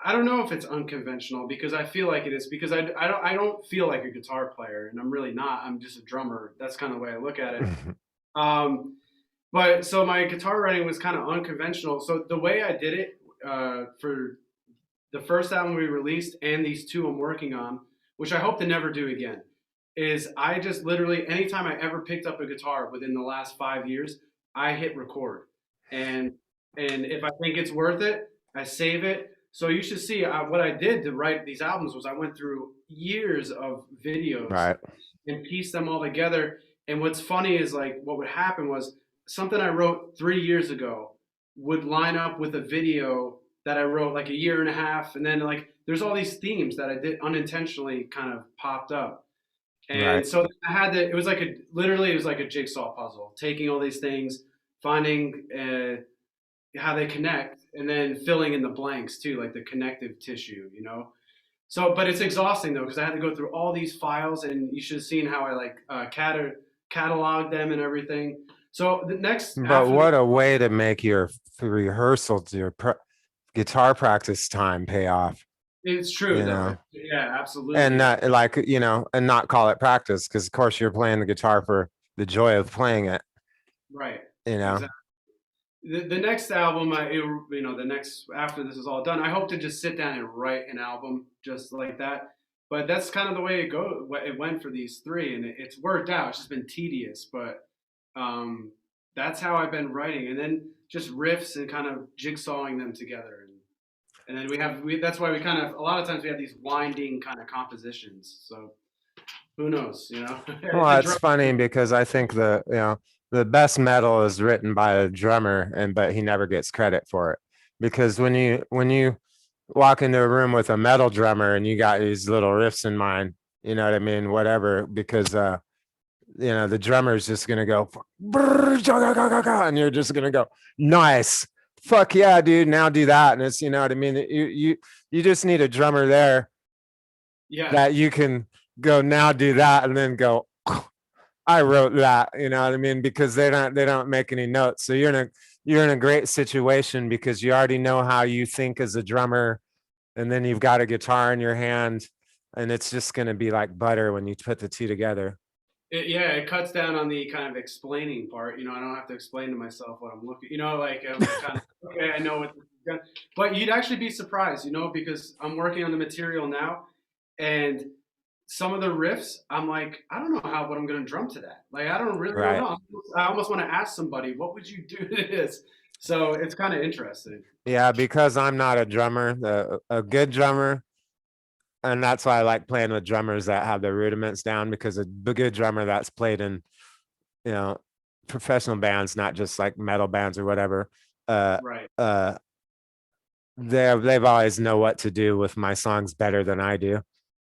I don't know if it's unconventional because I feel like it is because I don't feel like a guitar player, and I'm really not. I'm just a drummer. That's kind of the way I look at it. But so my guitar writing was kind of unconventional. So the way I did it for the first album we released and these two I'm working on, which I hope to never do again, is I just literally anytime I ever picked up a guitar within the last 5 years, I hit record, and if I think it's worth it, I save it. So you should see what I did to write these albums was I went through years of videos Right. and pieced them all together. And what's funny is like what would happen was something I wrote 3 years ago would line up with a video that I wrote like a year and a half, and then like there's all these themes that I did unintentionally kind of popped up. And Right. so I had to, it was like literally, it was like a jigsaw puzzle, taking all these things, finding how they connect, and then filling in the blanks too, like the connective tissue. So, but it's exhausting though, because I had to go through all these files, and you should have seen how I like catalog them and everything. So the next, But what a way to make your rehearsals, your guitar practice time pay off. It's true though. Yeah, absolutely. And and not call it practice, because of course you're playing the guitar for the joy of playing it. Right. Exactly. The next album, the next after this is all done, I hope to just sit down and write an album just like that. But that's kind of the way it went for these three, and it's worked out. It's just been tedious, but that's how I've been writing, and then just riffs and kind of jigsawing them together, and then that's why we kind of a lot of times we have these winding kind of compositions. So who knows, Well, it's funny because I think the best metal is written by a drummer, but he never gets credit for it, because when you walk into a room with a metal drummer and you got these little riffs in mind, you know what I mean, whatever, because the drummer is just gonna go and you're just gonna go, nice, fuck yeah, dude, now do that. And it's, you know what I mean, you just need a drummer there that you can go, now do that, and then go, I wrote that, you know what I mean, because they don't make any notes. So you're in a great situation because you already know how you think as a drummer, and then you've got a guitar in your hand, and it's just going to be like butter when you put the two together. It cuts down on the kind of explaining part. I don't have to explain to myself what I'm looking. Like I'm kind of okay. I know what this is going. But you'd actually be surprised, because I'm working on the material now, and some of the riffs, I'm like, I don't know what I'm going to drum to that. Like, I don't really don't Right. know. I almost want to ask somebody, what would you do to this? So it's kind of interesting. Yeah, because I'm not a drummer, a good drummer, and that's why I like playing with drummers that have the rudiments down, because a good drummer that's played in, you know, professional bands, not just like metal bands or whatever, Right. uh, they've always know what to do with my songs better than I do,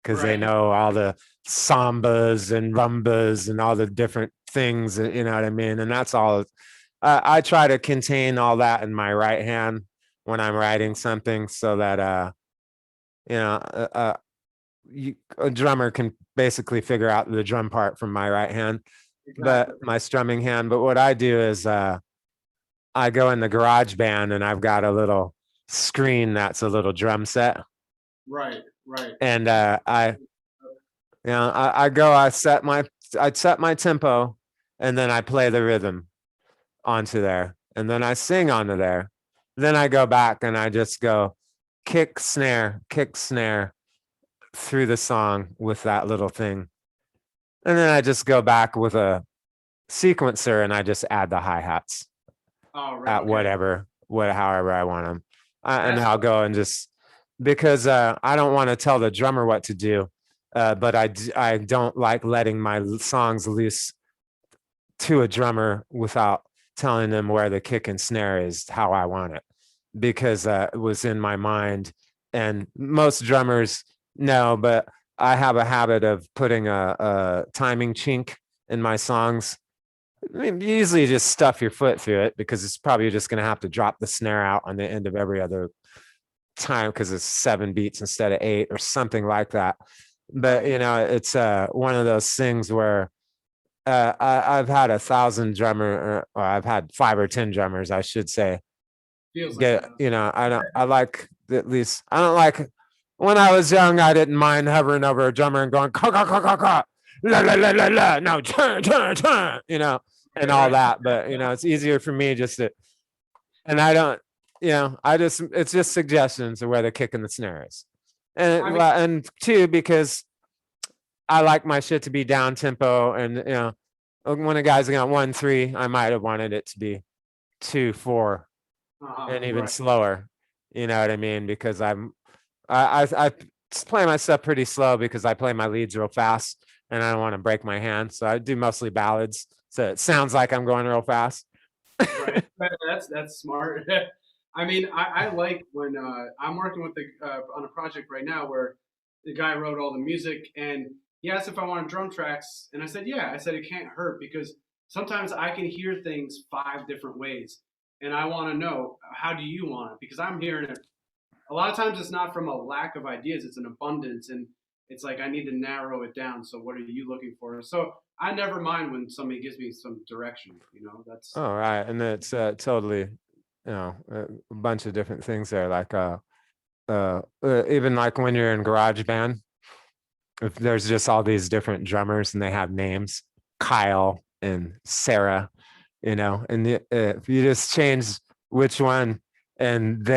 because they Right. know all the sambas and rumbas and all the different things, you know what I mean? And that's all. I try to contain all that in my right hand when I'm writing something, so that you know, a drummer can basically figure out the drum part from my right hand, but Exactly. my strumming hand. But what I do is I go in the garage band and I've got a little screen that's a little drum set. Right. Right. And I go, I set my tempo, and then I play the rhythm onto there, and then I sing onto there. Then I go back and I just go kick, snare through the song with that little thing. And then I just go back with a sequencer and I just add the hi-hats Oh, right. at Okay. however I want them. And That's I'll go and just, because I don't want to tell the drummer what to do, but I don't like letting my songs loose to a drummer without telling them where the kick and snare is, how I want it, because it was in my mind. And most drummers know, but I have a habit of putting a timing chink in my songs. I mean, you usually just stuff your foot through it, because it's probably just going to have to drop the snare out on the end of every other time, because it's 7 beats instead of 8 or something like that. But right. it's one of those things where I've had 1,000 drummer, or I've had 5 or 10 drummers, I should say. Feels like Get, that. I like, at least I don't like, when I was young, I didn't mind hovering over a drummer and going, ka, ka, ka, ka, ka, la, la, la, la, la, no, turn, and Right. all Right. that. But, it's easier for me just to, and I don't, it's just suggestions of where the kick and the snare is. I And, mean, and two, because I like my shit to be down tempo, and, when a guy's got 1-3, I might have wanted it to be 2-4 and even right. slower. You know what I mean? Because I play my stuff pretty slow, because I play my leads real fast and I don't want to break my hand. So I do mostly ballads. So it sounds like I'm going real fast. Right. That's smart. I mean, I like when I'm working with on a project right now where the guy wrote all the music, and he asked if I wanted drum tracks, and I said yeah. I said it can't hurt, because sometimes I can hear things 5 different ways, and I want to know, how do you want it, because I'm hearing it a lot of times. It's not from a lack of ideas, it's an abundance, and it's like I need to narrow it down. So what are you looking for? So I never mind when somebody gives me some direction. That's All right. And it's totally, a bunch of different things there. Like, even like when you're in garage band, if there's just all these different drummers and they have names, Kyle and Sarah, and if you just change which one, and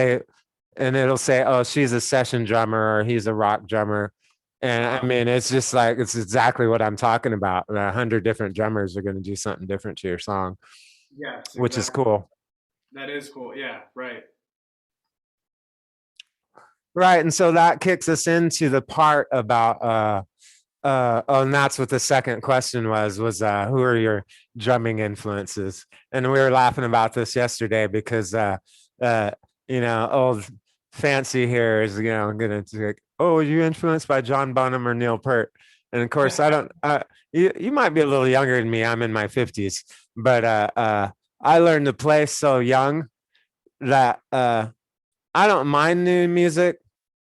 it'll say, oh, she's a session drummer or he's a rock drummer. And I mean, it's just like, it's exactly what I'm talking about. 100 different drummers are going to do something different to your song, yes, which is exactly. cool. That is cool. Yeah, right. Right. And so that kicks us into the part about And that's what the second question was who are your drumming influences? And we were laughing about this yesterday because uh old Fancy here is gonna like, oh, are you influenced by John Bonham or Neil Peart? And of course I don't you might be a little younger than me. I'm in my 50s, but I learned to play so young that I don't mind new music,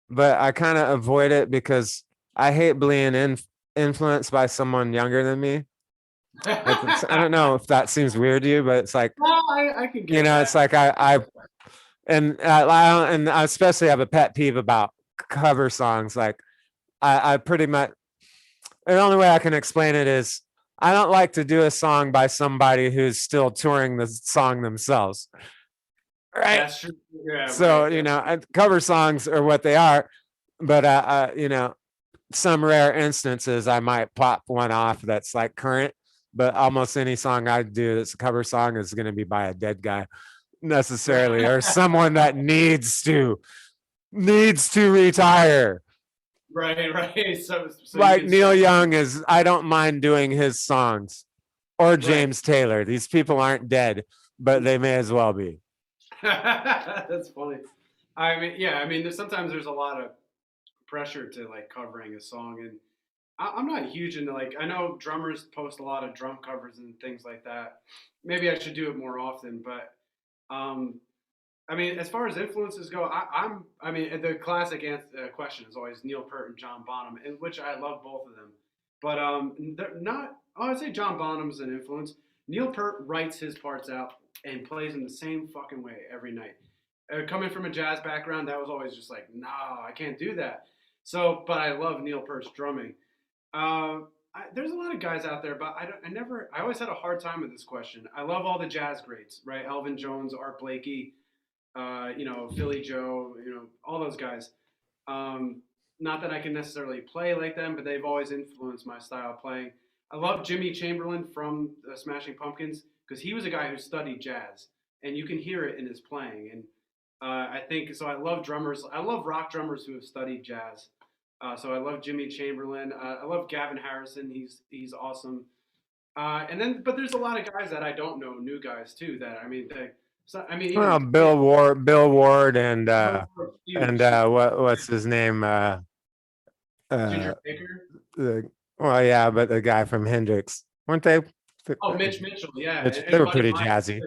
but I kind of avoid it because I hate being influenced by someone younger than me. I don't know if that seems weird to you, but it's like, Well, I can get that. it's like and I especially have a pet peeve about cover songs. Like I pretty much, the only way I can explain it is I don't like to do a song by somebody who's still touring the song themselves. Right. That's true. Yeah, So, right. cover songs are what they are, but some rare instances I might pop one off that's like current, but almost any song I do that's a cover song is going to be by a dead guy necessarily, or someone that needs to retire. Right. So Like Neil Young is, I don't mind doing his songs, or James Taylor. These people aren't dead, but they may as well be. That's funny. I mean, yeah. I mean, sometimes there's a lot of pressure to like covering a song, and I'm not huge into like. I know drummers post a lot of drum covers and things like that. Maybe I should do it more often, but um, I mean, as far as influences go, I mean, the classic question is always Neil Peart and John Bonham, in which I love both of them. But they're not. Oh, I'd say John Bonham's an influence. Neil Peart writes his parts out and plays in the same fucking way every night. Coming from a jazz background, that was always just like, no, I can't do that. So, but I love Neil Peart's drumming. There's a lot of guys out there, but I always had a hard time with this question. I love all the jazz greats, right? Elvin Jones, Art Blakey, Philly Joe, all those guys. Not that I can necessarily play like them, but they've always influenced my style of playing. I love Jimmy Chamberlain from the Smashing Pumpkins because he was a guy who studied jazz, and you can hear it in his playing. And I think so. I love drummers. I love rock drummers who have studied jazz. So I love Jimmy Chamberlain. I love Gavin Harrison. He's awesome. But there's a lot of guys that I don't know, new guys too. That I mean, Well, even Bill Ward, and huge. what's his name? Ginger Baker. Well, yeah, but the guy from Hendrix, weren't they? Oh, Mitch Mitchell. Yeah, They were pretty jazzy.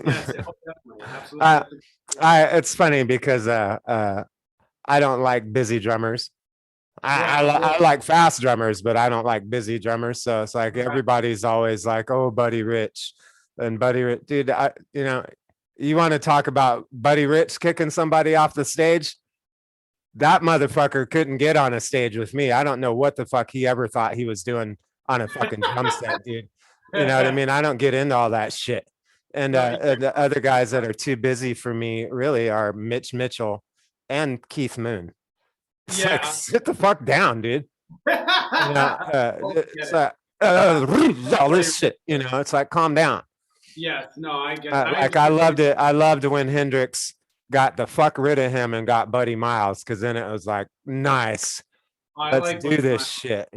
Yes, definitely, absolutely. It's funny because I don't like busy drummers. I like fast drummers, but I don't like busy drummers. So it's like everybody's always like, "Oh, Buddy Rich," and Buddy Rich, dude. You want to talk about Buddy Rich kicking somebody off the stage? That motherfucker couldn't get on a stage with me. I don't know what the fuck he ever thought he was doing on a fucking drum set, dude. You know what I mean? I don't get into all that shit. And the other guys that are too busy for me really are Mitch Mitchell and Keith Moon. It's like, sit the fuck down, dude. It's all this shit, it's like, calm down. Yes, no, I get like I loved it. I loved when Hendrix got the fuck rid of him and got Buddy Miles, because then it was like, nice. Let's do this shit,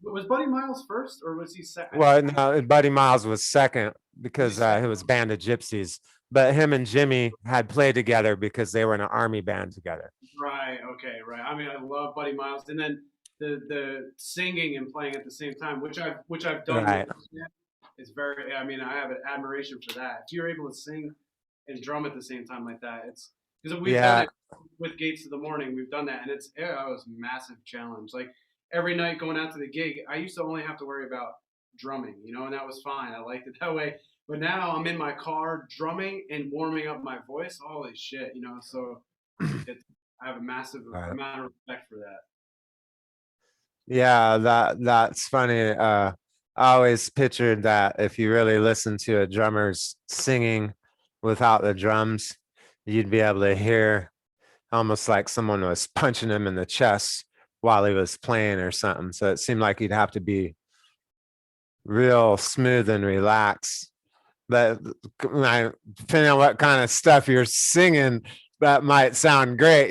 Was Buddy Miles first or was he second? Well, no, Buddy Miles was second because it was Band of Gypsies. But him and Jimmy had played together because they were in an army band together. Right. Okay. Right. I mean, I love Buddy Miles, and then the singing and playing at the same time, which I've done. Right. Is very. I mean, I have an admiration for that. If you're able to sing and drum at the same time like that, it's because we've done it with Gates of the Morning. We've done that, and it was a massive challenge. Like every night going out to the gig, I used to only have to worry about drumming, and that was fine. I liked it that way. But now I'm in my car drumming and warming up my voice. Holy shit, so I have a massive amount of respect for that. Yeah, that's funny. I always pictured that if you really listen to a drummer's singing without the drums, you'd be able to hear almost like someone was punching him in the chest while he was playing or something. So it seemed like he'd have to be real smooth and relaxed. But depending on what kind of stuff you're singing, that might sound great,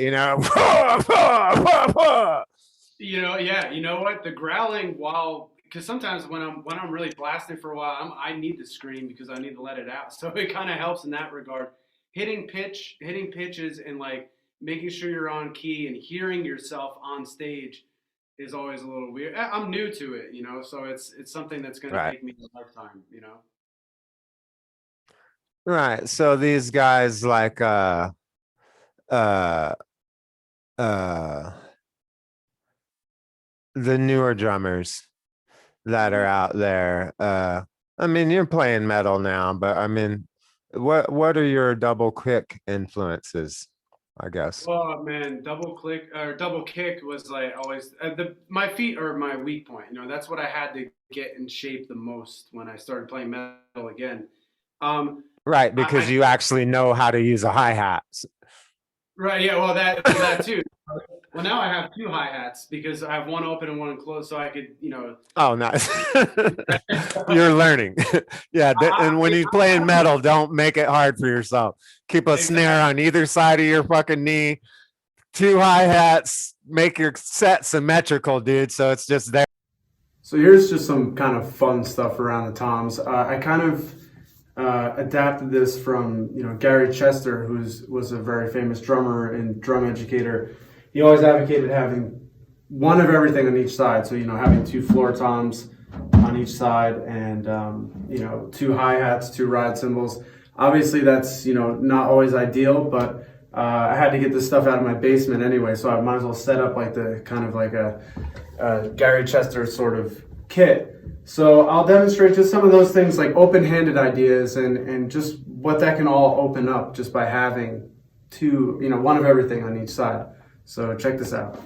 Yeah, you know what? The growling while because sometimes when I'm really blasting for a while, I need to scream because I need to let it out. So it kind of helps in that regard. Hitting pitches, and like making sure you're on key and hearing yourself on stage is always a little weird. I'm new to it, so it's something that's going to Right. take me a lifetime. Right. So these guys like uh uh the newer drummers that are Mhm. out there. I mean, you're playing metal now, but I mean, what are your double kick influences? I guess. Oh man, double kick was like always my feet are my weak point. That's what I had to get in shape the most when I started playing metal again. Um, Right, because I you actually know how to use a hi hat. right, yeah, well that too. Well, now I have two hi hats because I have one open and one closed, so I could. Oh, nice. You're learning. Yeah, and when you're playing metal, don't make it hard for yourself. Keep a snare Exactly. on either side of your fucking knee. Two hi hats. Make your set symmetrical, dude. So it's just there. So here's just some kind of fun stuff around the toms. I kind of adapted this from Gary Chester, was a very famous drummer and drum educator. He always advocated having one of everything on each side. So having two floor toms on each side, and two hi hats, two ride cymbals. Obviously, that's not always ideal, but I had to get this stuff out of my basement anyway, so I might as well set up like the kind of like a Gary Chester sort of kit. So I'll demonstrate just some of those things, like open-handed ideas, and just what that can all open up just by having two, one of everything on each side. So check this out.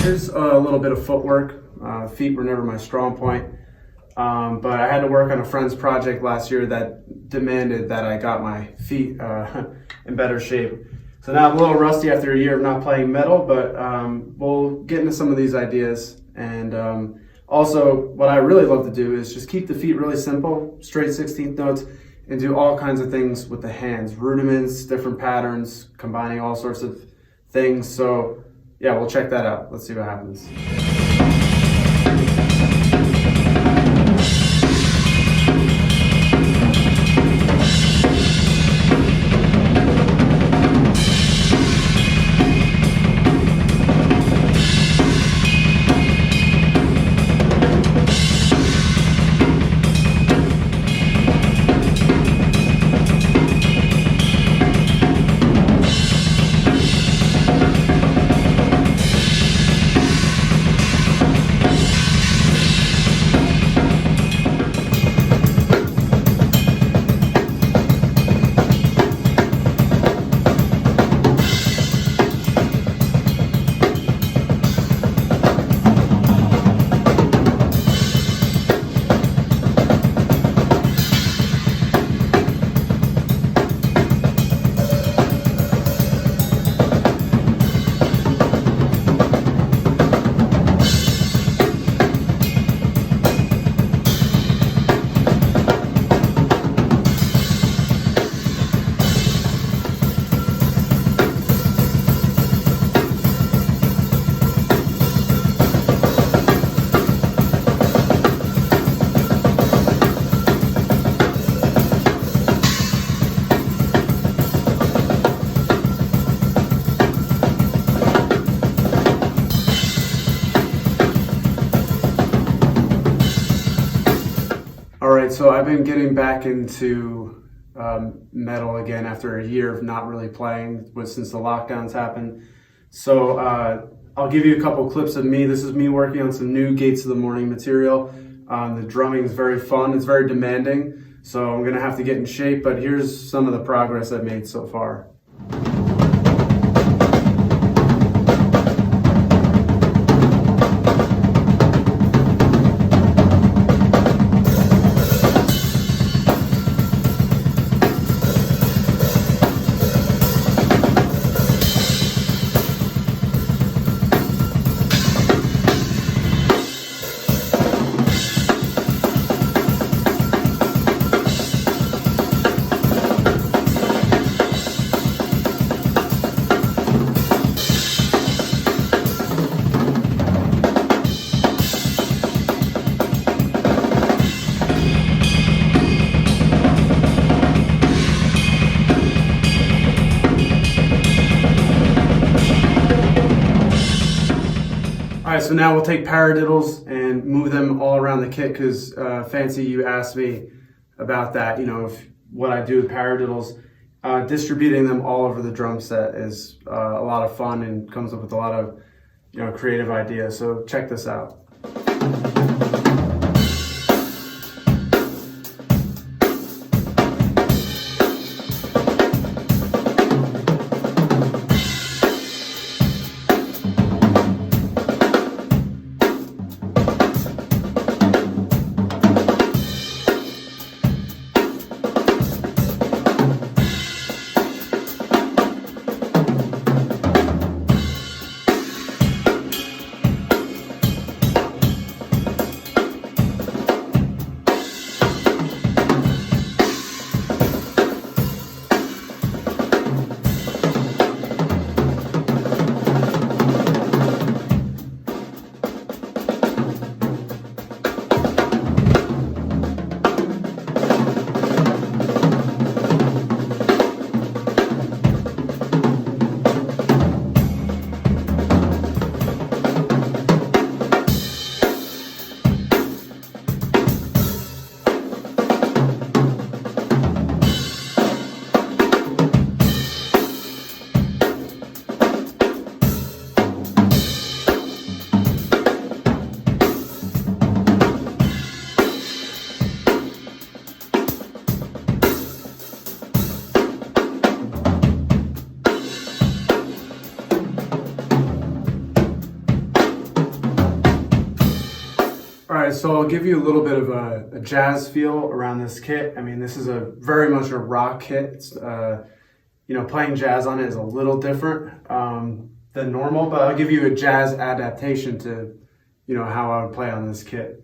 Here's a little bit of footwork. Feet were never my strong point, but I had to work on a friend's project last year that demanded that I got my feet in better shape. So now I'm a little rusty after a year of not playing metal, but we'll get into some of these ideas. And also, what I really love to do is just keep the feet really simple, straight 16th notes, and do all kinds of things with the hands, rudiments, different patterns, combining all sorts of things. So yeah, we'll check that out. Let's see what happens. right, so I've been getting back into metal again after a year of not really playing since the lockdowns happened. So I'll give you a couple clips of me. This is me working on some new Gates of the Morning material. The drumming is very fun. It's very demanding. So I'm going to have to get in shape, but here's some of the progress I've made so far. All right, so now we'll take paradiddles and move them all around the kit because Fancy, you asked me about that. You know, what I do with paradiddles, distributing them all over the drum set is a lot of fun and comes up with a lot of creative ideas. So check this out. So I'll give you a little bit of a jazz feel around this kit. I mean, this is very much a rock kit. It's, playing jazz on it is a little different than normal, but I'll give you a jazz adaptation to, how I would play on this kit.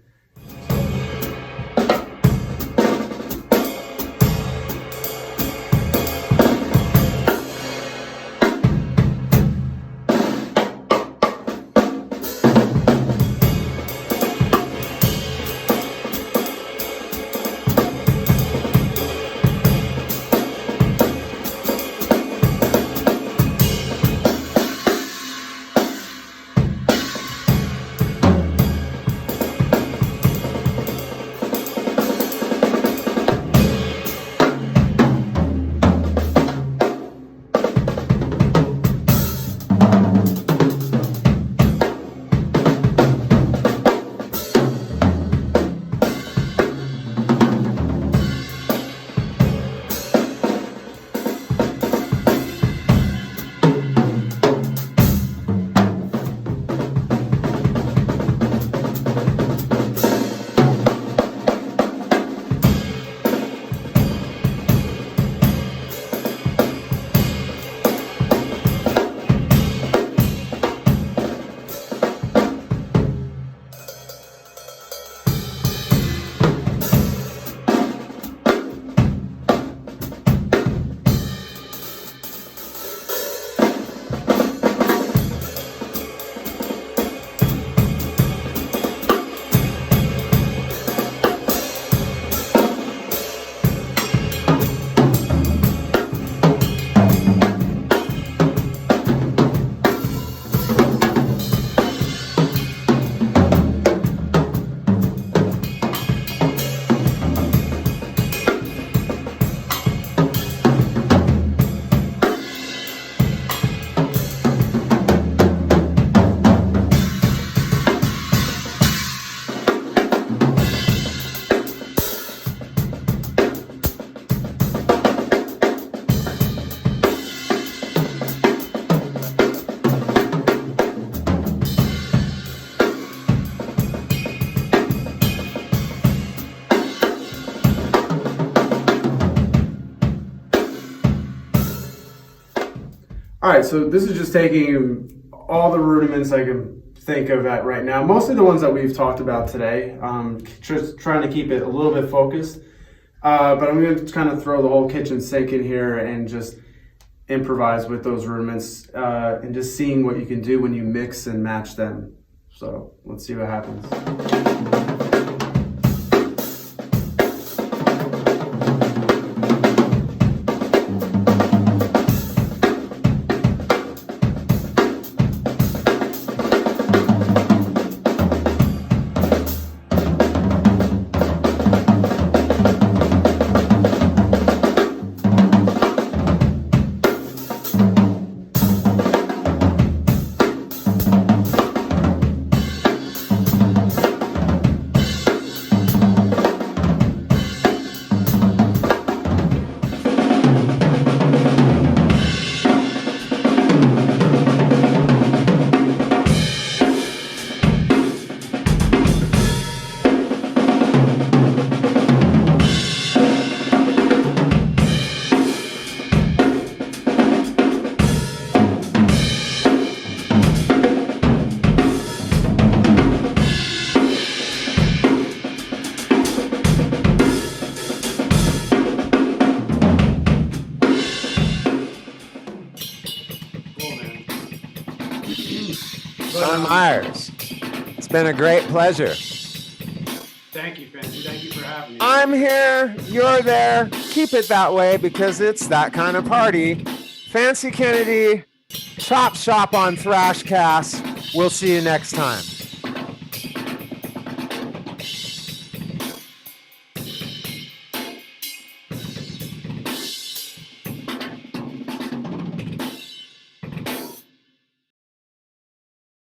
All right, so this is just taking all the rudiments I can think of at right now, mostly the ones that we've talked about today, just trying to keep it a little bit focused. But I'm going to kind of throw the whole kitchen sink in here and just improvise with those rudiments and just seeing what you can do when you mix and match them. So let's see what happens. Meyers, it's been a great pleasure. Thank you, Fancy. Thank you for having me. I'm here, you're there. Keep it that way because it's that kind of party. Fancy Kennedy, Chop Shop on Thrashcast. We'll see you next time.